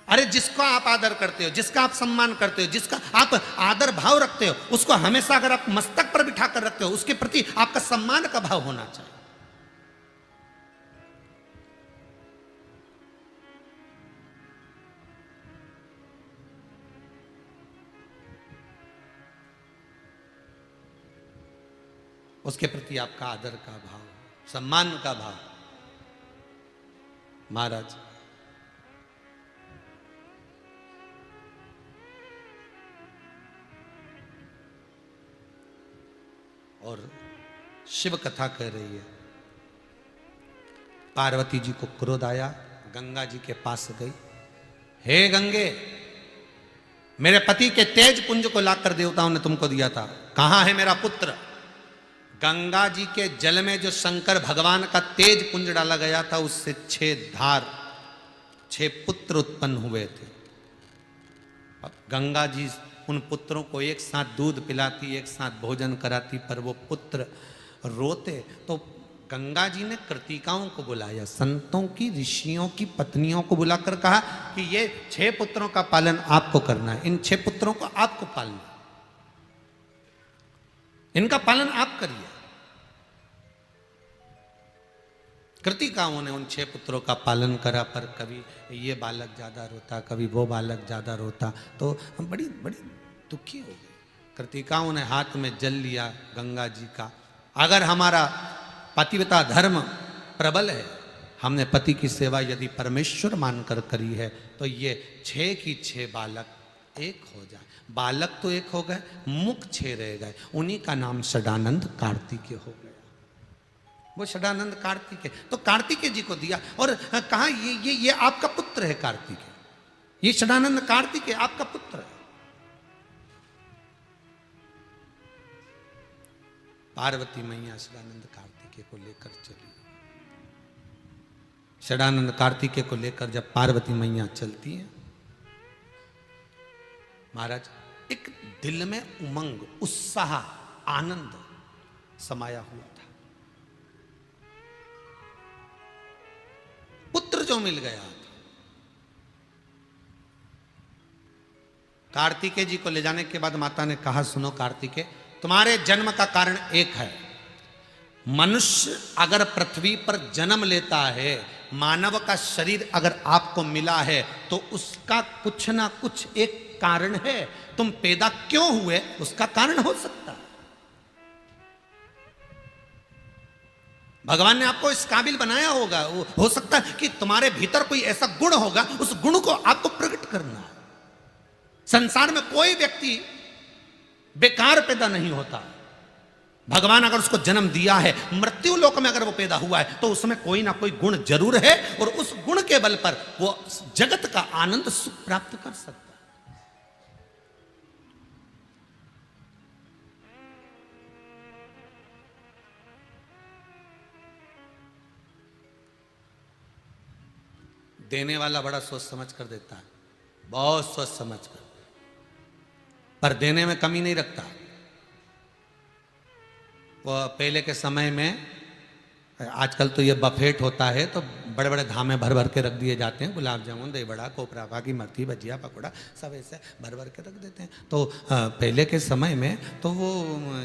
अरे जिसको आप आदर करते हो, जिसका आप सम्मान करते हो, जिसका आप आदर भाव रखते हो, उसको हमेशा अगर आप मस्तक पर बिठा कर रखते हो, उसके प्रति आपका सम्मान का भाव होना चाहिए। उसके प्रति आपका आदर का भाव, सम्मान का भाव। महाराज और शिव कथा कह रही है, पार्वती जी को क्रोध आया, गंगा जी के पास गई, हे गंगे, मेरे पति के तेज पुंज को लाकर देवताओं ने तुमको दिया था, कहां है मेरा पुत्र? गंगा जी के जल में जो शंकर भगवान का तेज पुंज डाला गया था, उससे 6 पुत्र उत्पन्न हुए थे। अब गंगा जी उन पुत्रों को एक साथ दूध पिलाती, एक साथ भोजन कराती, पर वो पुत्र रोते। तो गंगा जी ने कृतिकाओं को बुलाया, संतों की, ऋषियों की पत्नियों को बुलाकर कहा कि ये 6 पुत्रों का पालन आपको करना है, इन 6 पुत्रों को आपको पालना है, इनका पालन आप करिए। कृतिकाओं ने उन 6 पुत्रों का पालन करा, पर कभी ये बालक ज्यादा रोता, कभी वो बालक ज्यादा रोता, तो हम बड़ी बड़ी दुखी हो गए। कृतिकाओं ने हाथ में जल लिया गंगा जी का, अगर हमारा पतिव्रता धर्म प्रबल है, हमने पति की सेवा यदि परमेश्वर मानकर करी है, तो ये 6 की 6 बालक एक हो जाए। बालक तो एक हो गए, मुख 6 रह गए, उन्हीं का नाम षडानंद कार्तिकेय हो गया। वो षडानंद कार्तिकेय, तो कार्तिकेय जी को दिया और कहा ये आपका पुत्र है कार्तिकेय, ये षडानंद कार्तिकेय आपका पुत्र है। पार्वती मैया षडानंद कार्तिकेय को लेकर चली। षडानंद कार्तिकेय को लेकर जब पार्वती मैया चलती है, महाराज एक दिल में उमंग, उत्साह, आनंद समाया हुआ था। पुत्र जो मिल गया था, कार्तिकेय जी को ले जाने के बाद माता ने कहा, सुनो कार्तिकेय, तुम्हारे जन्म का कारण एक है। मनुष्य अगर पृथ्वी पर जन्म लेता है, मानव का शरीर अगर आपको मिला है, तो उसका कुछ ना कुछ एक कारण है। तुम पैदा क्यों हुए उसका कारण हो सकता है। भगवान ने आपको इस काबिल बनाया होगा, वो हो सकता है कि तुम्हारे भीतर कोई ऐसा गुण होगा, उस गुण को आपको प्रकट करना है। संसार में कोई व्यक्ति बेकार पैदा नहीं होता। भगवान अगर उसको जन्म दिया है, मृत्यु लोक में अगर वो पैदा हुआ है, तो उसमें कोई ना कोई गुण जरूर है, और उस गुण के बल पर वो जगत का आनंद सुख प्राप्त कर सकता है। देने वाला बड़ा सोच समझ कर देता है, बहुत सोच समझ कर, पर देने में कमी नहीं रखता। वो पहले के समय में, आजकल तो ये बफेट होता है, तो बड़े बड़े धामे भर भर के रख दिए जाते हैं, गुलाब जामुन, दही बड़ा, कोपरा पाकी, मरती, भजिया, पकौड़ा, सब ऐसे भर भर के रख देते हैं। तो पहले के समय में तो वो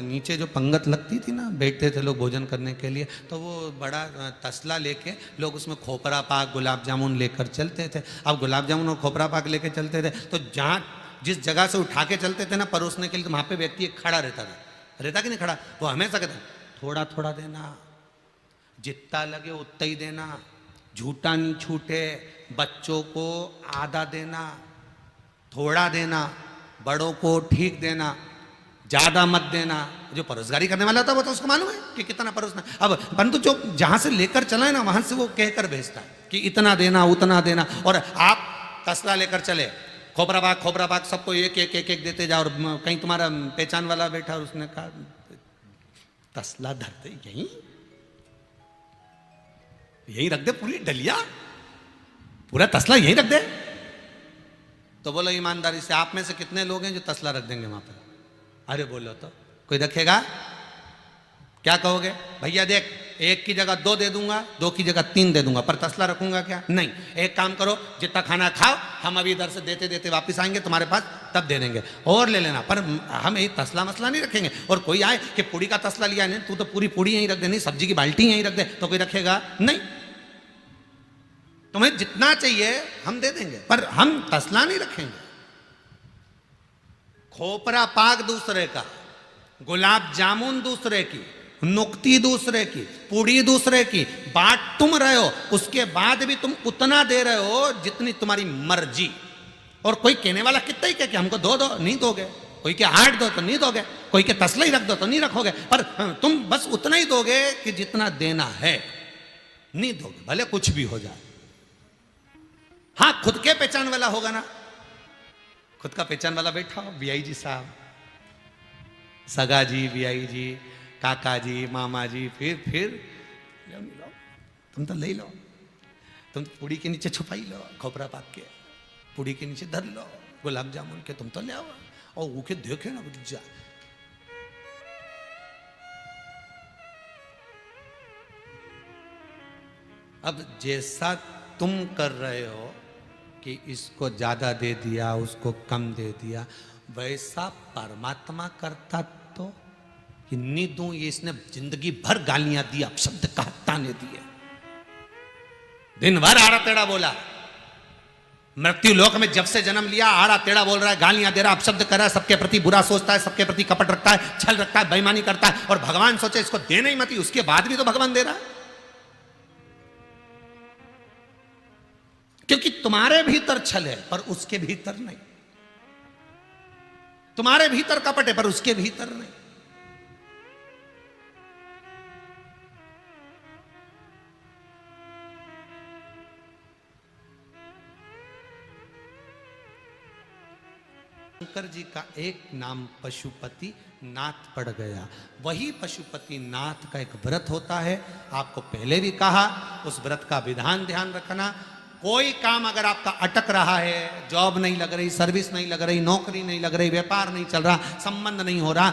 नीचे जो पंगत लगती थी ना, बैठते थे लोग भोजन करने के लिए, तो वो बड़ा तसला लेके लोग उसमें खोपरा पाक, गुलाब जामुन लेकर चलते थे। अब गुलाब जामुन और खोपरा पाक लेके चलते थे, तो जहाँ जिस जगह से उठा के चलते थे ना परोसने के लिए, तो वहाँ पे व्यक्ति एक खड़ा रहता कि नहीं खड़ा, वो हमेशा कहता थोड़ा थोड़ा देना, जितना लगे उतना ही देना, झूठा नहीं छूटे, बच्चों को आधा देना, थोड़ा देना, बड़ों को ठीक देना, ज्यादा मत देना। जो परोसगारी करने वाला था वो तो उसको मालूम है कि कितना परोसना। अब परंतु जो जहां से लेकर चला है ना, वहां से वो कहकर भेजता है कि इतना देना, उतना देना। और आप तसला लेकर चले, खोपरा पाक सबको एक एक एक एक देते जाओ, और कहीं तुम्हारा पहचान वाला बैठा और उसने कहा तसला धरते यहीं रख दे, पूरी डलिया, पूरा तसला यहीं रख दे। तो बोलो ईमानदारी से, आप में से कितने लोग हैं जो तसला रख देंगे वहां पर? अरे बोलो तो, कोई रखेगा? क्या कहोगे? भैया देख, एक की जगह 2 दे दूंगा, 2 की जगह 3 दे दूंगा, पर तसला रखूंगा क्या? नहीं। एक काम करो, जितना खाना खाओ, हम अभी इधर से देते देते वापस आएंगे तुम्हारे पास, तब दे देंगे, और ले लेना, पर हम ये तसला मसला नहीं रखेंगे। और कोई आए कि पूड़ी का तसला लिया, नहीं तू तो पूरी पूड़ी यहीं रख दे, नहीं सब्जी की बाल्टी यहीं रख दे, तो कोई रखेगा? नहीं। तुम्हें जितना चाहिए हम दे देंगे, पर हम तसला नहीं रखेंगे। खोपरा पाक दूसरे का, गुलाब जामुन दूसरे की, नुक्ती दूसरे की, पूड़ी दूसरे की, बांट तुम रहे हो, उसके बाद भी तुम उतना दे रहे हो जितनी तुम्हारी मर्जी। और कोई कहने वाला कितना ही कहे कि हमको दो, नहीं दोगे, कोई के 8 दो तो नहीं दोगे, कोई के तसला ही रख दो तो नहीं रखोगे, पर तुम बस उतना ही दोगे कि जितना देना है। नहीं दोगे, भले कुछ भी हो जाए। हाँ, खुद के पहचान वाला होगा ना, खुद का पहचान वाला बैठा हो, बीआई जी साहब, सगा जी, बीआई जी, काका जी, मामा जी, फिर लो नहीं लो, तुम तो ले लो, तुम पूड़ी के नीचे छुपाई लो, खोपरा पाक के पूड़ी के नीचे धर लो, गुलाब जामुन के तुम तो ले आओ, और वो के देखे ना जा। अब जैसा तुम कर रहे हो कि इसको ज्यादा दे दिया, उसको कम दे दिया, वैसा परमात्मा करता तो कि नहीं दूं, ये इसने जिंदगी भर गालियां दी, अपशब्द कहता ने दिए, दिन भर आड़ा टेढ़ा बोला, मृत्यु लोक में जब से जन्म लिया आड़ा टेढ़ा बोल रहा है, गालियां दे रहा है, अपशब्द कर रहा है, सबके प्रति बुरा सोचता है, सबके प्रति कपट रखता है, छल रखता है, बेईमानी करता है, और भगवान सोचे इसको देना ही मत, उसके बाद भी तो भगवान दे रहा है। क्योंकि तुम्हारे भीतर छल है पर उसके भीतर नहीं, तुम्हारे भीतर कपट है पर उसके भीतर नहीं। शंकर जी का एक नाम पशुपति नाथ पड़ गया, वही पशुपति नाथ का एक व्रत होता है, आपको पहले भी कहा, उस व्रत का विधान ध्यान रखना। कोई काम अगर आपका अटक रहा है, जॉब नहीं लग रही, सर्विस नहीं लग रही, नौकरी नहीं लग रही, व्यापार नहीं चल रहा, संबंध नहीं हो रहा,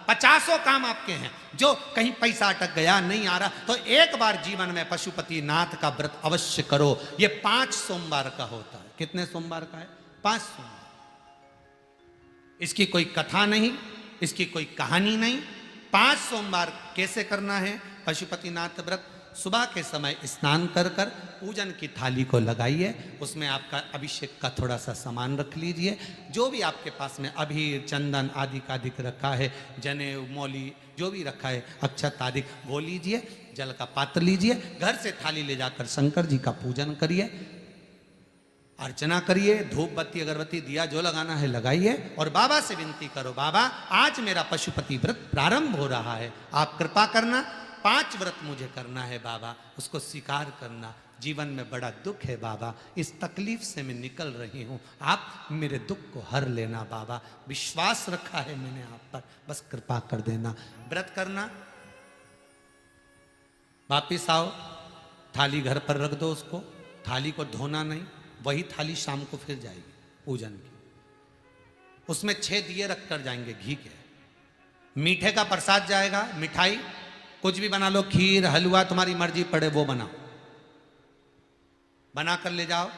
50 काम आपके हैं जो कहीं पैसा अटक गया, नहीं आ रहा, तो एक बार जीवन में पशुपति नाथ का व्रत अवश्य करो। ये 5 सोमवार का होता है। कितने सोमवार का है? 5 सोमवार। इसकी कोई कथा नहीं, इसकी कोई कहानी नहीं। 5 सोमवार कैसे करना है पशुपति नाथ व्रत? सुबह के समय स्नान कर कर पूजन की थाली को लगाइए, उसमें आपका अभिषेक का थोड़ा सा सामान रख लीजिए, जो भी आपके पास में अबीर चंदन आदि का अधिक रखा है, जनेऊ मौली जो भी रखा है, अक्षत आदि वो लीजिए, जल का पात्र लीजिए, घर से थाली ले जाकर शंकर जी का पूजन करिए, अर्चना करिए, धूप बत्ती अगरबत्ती दिया जो लगाना है लगाइए, और बाबा से विनती करो, बाबा आज मेरा पशुपति व्रत प्रारंभ हो रहा है, आप कृपा करना, 5 व्रत मुझे करना है बाबा, उसको स्वीकार करना। जीवन में बड़ा दुख है बाबा, इस तकलीफ से मैं निकल रही हूँ, आप मेरे दुख को हर लेना बाबा, विश्वास रखा है मैंने आप पर, बस कृपा कर देना। व्रत करना, वापिस आओ, थाली घर पर रख दो, उसको थाली को धोना नहीं, वही थाली शाम को फिर जाएगी पूजन की, उसमें 6 दिए रख कर जाएंगे घी के, मीठे का प्रसाद जाएगा, मिठाई कुछ भी बना लो, खीर हलवा तुम्हारी मर्जी पड़े वो बनाओ, बना कर ले जाओ।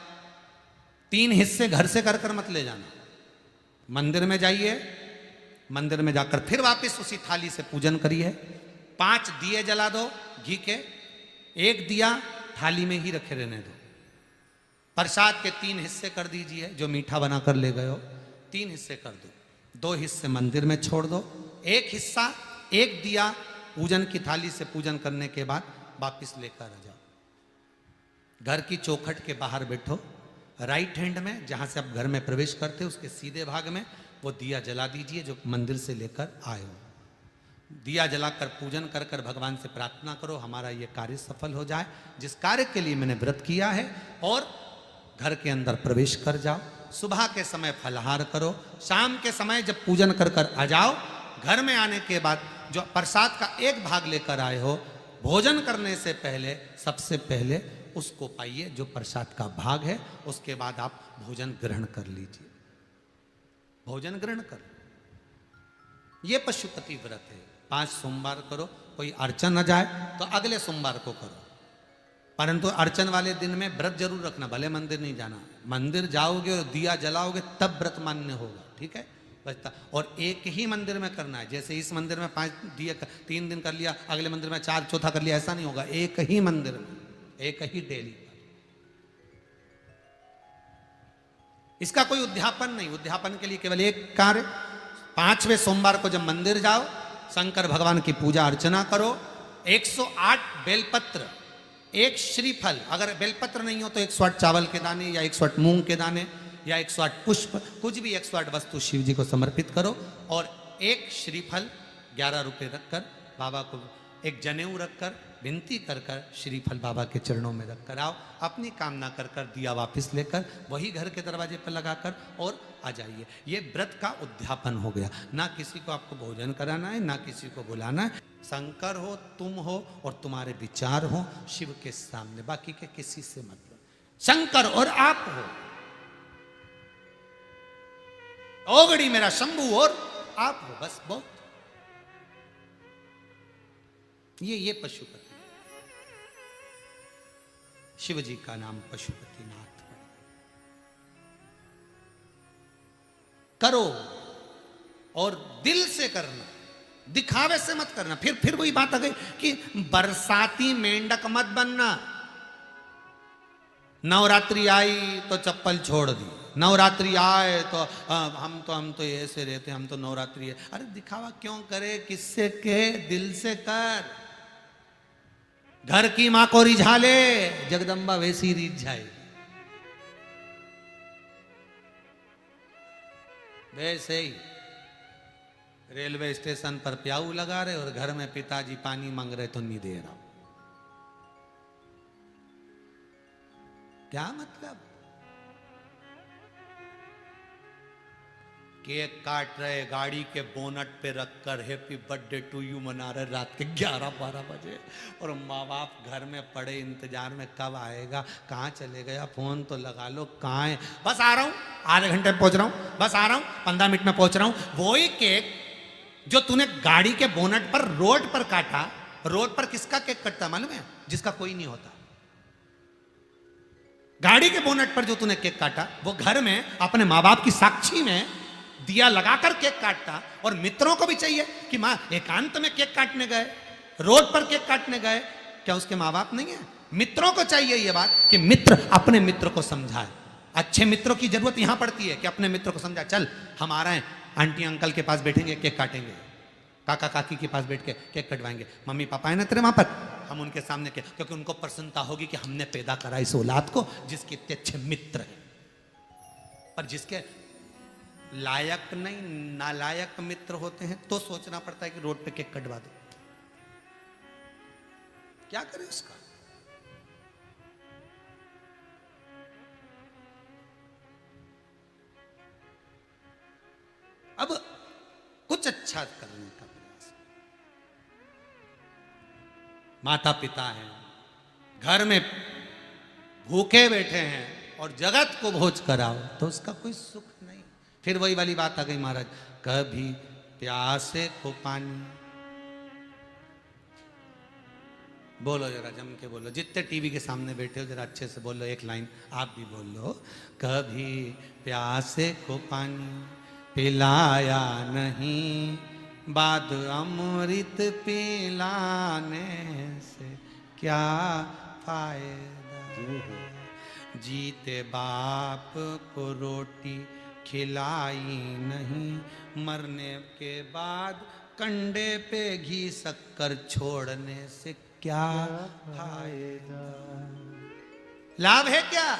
3 हिस्से घर से कर कर मत ले जाना, मंदिर में जाइए, मंदिर में जाकर फिर वापस उसी थाली से पूजन करिए। 5 दिए जला दो घी के, 1 दिया थाली में ही रखे रहने दो। प्रसाद के 3 हिस्से कर दीजिए, जो मीठा बनाकर ले गए हो 3 हिस्से कर दो, 2 हिस्से मंदिर में छोड़ दो, 1 हिस्सा 1 दिया पूजन की थाली से पूजन करने के बाद वापिस लेकर आ जाओ। घर की चौखट के बाहर बैठो, राइट हैंड में जहां से आप घर में प्रवेश करते हो उसके सीधे भाग में वो दिया जला दीजिए जो मंदिर से लेकर आए हो। दिया जलाकर पूजन कर कर भगवान से प्रार्थना करो हमारा ये कार्य सफल हो जाए, जिस कार्य के लिए मैंने व्रत किया है, और घर के अंदर प्रवेश कर जाओ। सुबह के समय फलाहार करो, शाम के समय जब पूजन कर कर आ जाओ, घर में आने के बाद जो प्रसाद का 1 भाग लेकर आए हो, भोजन करने से पहले सबसे पहले उसको पाइए जो प्रसाद का भाग है, उसके बाद आप भोजन ग्रहण कर लीजिए, भोजन ग्रहण कर। ये पशुपति व्रत है, 5 सोमवार करो। कोई अर्चन न जाए तो अगले सोमवार को करो, परंतु अर्चन वाले दिन में व्रत जरूर रखना, भले मंदिर नहीं जाना, मंदिर जाओगे और दिया जलाओगे तब व्रत मान्य होगा, ठीक है बचता। और एक ही मंदिर में करना है, जैसे इस मंदिर में 5 दिए 3 दिन कर लिया, अगले मंदिर में 4 चौथा कर लिया, ऐसा नहीं होगा, एक ही मंदिर में एक ही डेली। इसका कोई उद्यापन नहीं, उद्यापन के लिए केवल एक कार्य, 5वें सोमवार को जब मंदिर जाओ, शंकर भगवान की पूजा अर्चना करो, 108 बेलपत्र, 1 श्रीफल, अगर बेलपत्र नहीं हो तो 108 चावल के दाने या 108 मूंग के दाने या 108 पुष्प, कुछ भी 108 वस्तु शिव जी को समर्पित करो, और 1 श्रीफल 11 रुपए रखकर बाबा को एक जनेऊ रखकर विनती कर कर श्रीफल बाबा के चरणों में रखकर आओ, अपनी कामना कर कर दिया वापस लेकर वही घर के दरवाजे पर लगाकर और आ जाइए। ये व्रत का उद्यापन हो गया। ना किसी को आपको भोजन कराना है, ना किसी को बुलाना है। शंकर हो, तुम हो और तुम्हारे विचार हो शिव के सामने, बाकी के किसी से मतलब। शंकर और आप हो, ओगड़ी मेरा शंभू और आप हो, बस बहुत। ये पशुपति, शिव जी का नाम पशुपतिनाथ। करो और दिल से करना, दिखावे से मत करना। फिर वही बात आ गई कि बरसाती मेंढक मत बनना। नवरात्रि आई तो चप्पल छोड़ दी, नवरात्रि आए तो हम तो ऐसे रहते, हम तो नवरात्रि है। अरे दिखावा क्यों करे, किससे के, दिल से कर। घर की मां को रिझा ले, जगदम्बा वैसी रिझ जाए। वैसे ही रेलवे स्टेशन पर प्याऊ लगा रहे और घर में पिताजी पानी मांग रहे तो नहीं दे रहा। क्या मतलब? केक काट रहे, गाड़ी के बोनट पे रखकर हैप्पी बर्थडे टू यू मना रहे रात के 11-12 बजे, और माँ बाप घर में पड़े इंतजार में कब आएगा, कहाँ चले गया, फोन तो लगा लो, कहाँ है, बस आ रहा हूँ, आधे घंटे में पहुंच रहा हूँ, बस आ रहा हूँ, 15 मिनट में पहुंच रहा हूँ। वही केक जो तूने गाड़ी के बोनट पर रोड पर काटा, रोड पर किसका केक कटता मालूम है? जिसका कोई नहीं होता। गाड़ी के बोनट पर जो तूने केक काटा वो घर में अपने माँ बाप की साक्षी में दिया लगाकर केक काटता। और मित्रों को भी चाहिए कि मां एकांत में केक काटने गए, रोड पर केक काटने गए, क्या उसके माँ बाप नहीं है? मित्रों को चाहिए ये बात कि मित्र अपने मित्र को समझाए। अच्छे मित्रों की जरूरत यहां पड़ती है कि अपने मित्र को समझा, चल हम आ रहे हैं, आंटी अंकल के पास बैठेंगे, केक काटेंगे, काका काकी के पास बैठ के केक कटवाएंगे, मम्मी पापा है ना तेरे वहां पर, हम उनके सामने के, क्योंकि उनको प्रसन्नता होगी कि हमने पैदा करा इस औलाद को जिसके इतने अच्छे मित्र हैं। पर जिसके लायक नहीं नालायक मित्र होते हैं तो सोचना पड़ता है कि रोड पे केक कटवा दो। क्या करें उसका? अब कुछ अच्छा करने का प्रयास। माता पिता हैं, घर में भूखे बैठे हैं और जगत को भोज कराओ तो उसका कोई सुख नहीं। फिर वही वाली बात आ गई महाराज, कभी प्यासे को पानी। बोलो जरा जम के बोलो, जितने टीवी के सामने बैठे हो जरा अच्छे से बोलो, एक लाइन आप भी बोल लो। कभी प्यासे को पानी पिलाया नहीं, बाद अमृत पिलाने से क्या फायदा। जीते बाप को रोटी खिलाई नहीं, मरने के बाद कंडे पे घी शक्कर छोड़ने से क्या फायदा। लाभ है क्या?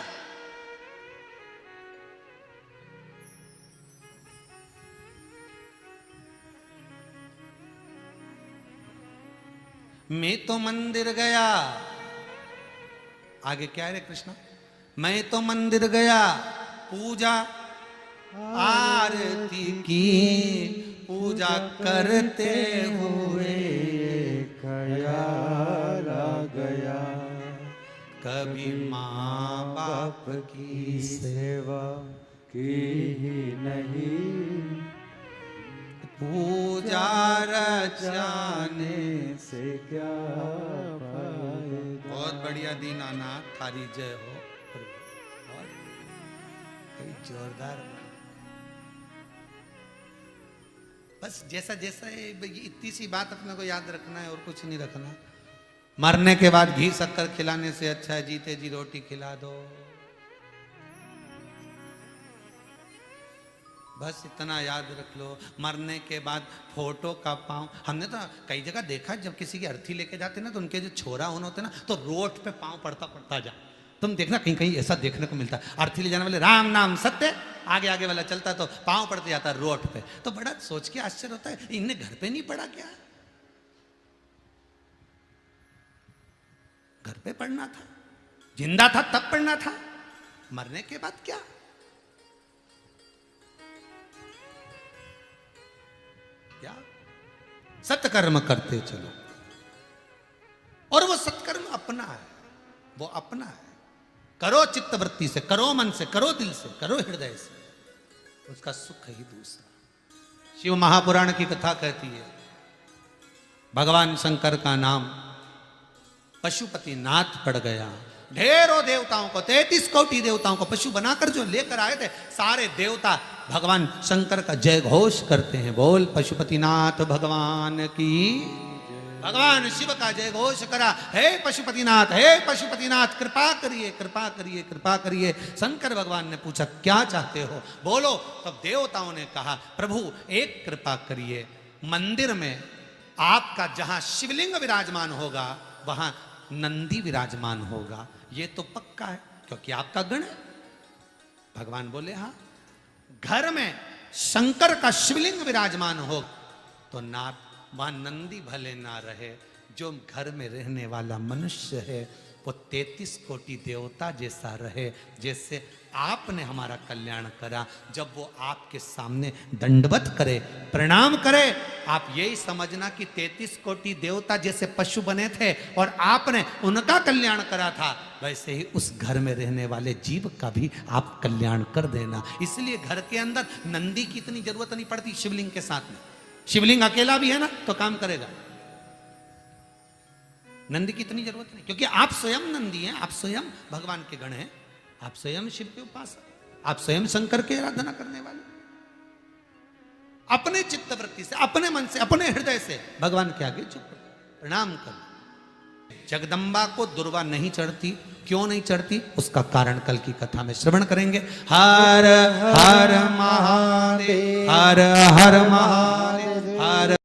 मैं तो मंदिर गया, आगे क्या है रे कृष्णा, मैं तो मंदिर गया, पूजा आरती की, पूजा करते हुए ख्याल आ गया, कभी माँ बाप की सेवा की ही नहीं, पूजा रचाने से क्या फायदा। बहुत बढ़िया दीनानाथ, थारी जय हो। बहुत जोरदार। बस जैसा जैसा है, इतनी सी बात अपने को याद रखना है और कुछ नहीं रखना। मरने के बाद घी शक्कर खिलाने से अच्छा है जीते जी रोटी खिला दो। बस इतना याद रख लो। मरने के बाद फोटो का पांव, हमने तो कई जगह देखा जब किसी की अर्थी लेके जाते ना तो उनके जो छोरा होने होते ना तो रोड पे पांव पड़ता पड़ता जा। तुम देखना कहीं कहीं ऐसा देखने को मिलता है, अर्थी ले जाने वाले राम नाम सत्य, आगे आगे वाला चलता है तो पांव पड़ते जाता है रोड पे। तो बड़ा सोच के आश्चर्य होता है, इनने घर पे नहीं पड़ा क्या? पे पढ़ना था, जिंदा था तब पढ़ना था, मरने के बाद क्या? क्या सत्कर्म करते चलो, और वो सत्कर्म अपना है, वो अपना है। करो चित्तवृत्ति से, करो मन से, करो दिल से, करो हृदय से, उसका सुख ही दूसरा। शिव महापुराण की कथा कहती है, भगवान शंकर का नाम पशुपतिनाथ पड़ गया। ढेरों देवताओं को, 33 कोटि देवताओं को पशु बनाकर जो लेकर आए थे, सारे देवता भगवान शंकर का जय घोष करते हैं, बोल पशुपतिनाथ भगवान की। भगवान शिव का जय घोष करा, हे पशुपतिनाथ, हे पशुपतिनाथ, कृपा करिए, कृपा करिए, कृपा करिए। शंकर भगवान ने पूछा क्या चाहते हो, बोलो। तब देवताओं ने कहा, प्रभु एक कृपा करिए, मंदिर में आपका जहां शिवलिंग विराजमान होगा वहां नंदी विराजमान होगा, ये तो पक्का है क्योंकि आपका गण है। भगवान बोले हाँ, घर में शंकर का शिवलिंग विराजमान हो तो ना वहां नंदी भले ना रहे, जो घर में रहने वाला मनुष्य है वो 33 कोटि देवता जैसा रहे, जैसे आपने हमारा कल्याण करा। जब वो आपके सामने दंडवत करे, प्रणाम करे, आप यही समझना कि 33 कोटि देवता जैसे पशु बने थे और आपने उनका कल्याण करा था, वैसे ही उस घर में रहने वाले जीव का भी आप कल्याण कर देना। इसलिए घर के अंदर नंदी की इतनी जरूरत नहीं पड़ती शिवलिंग के साथ में। शिवलिंग अकेला भी है ना तो काम करेगा, नंदी की इतनी जरूरत नहीं, क्योंकि आप स्वयं नंदी हैं, आप स्वयं भगवान के गण हैं, आप स्वयं शिव के उपासक, आप स्वयं शंकर की आराधना करने वाले। अपने चित्तवृत्ति से, अपने मन से, अपने हृदय से भगवान के आगे झुक प्रणाम कर। जगदम्बा को दुर्वा नहीं चढ़ती, क्यों नहीं चढ़ती, उसका कारण कल की कथा में श्रवण करेंगे। हर हर महादेव, हर हर महादेव, हर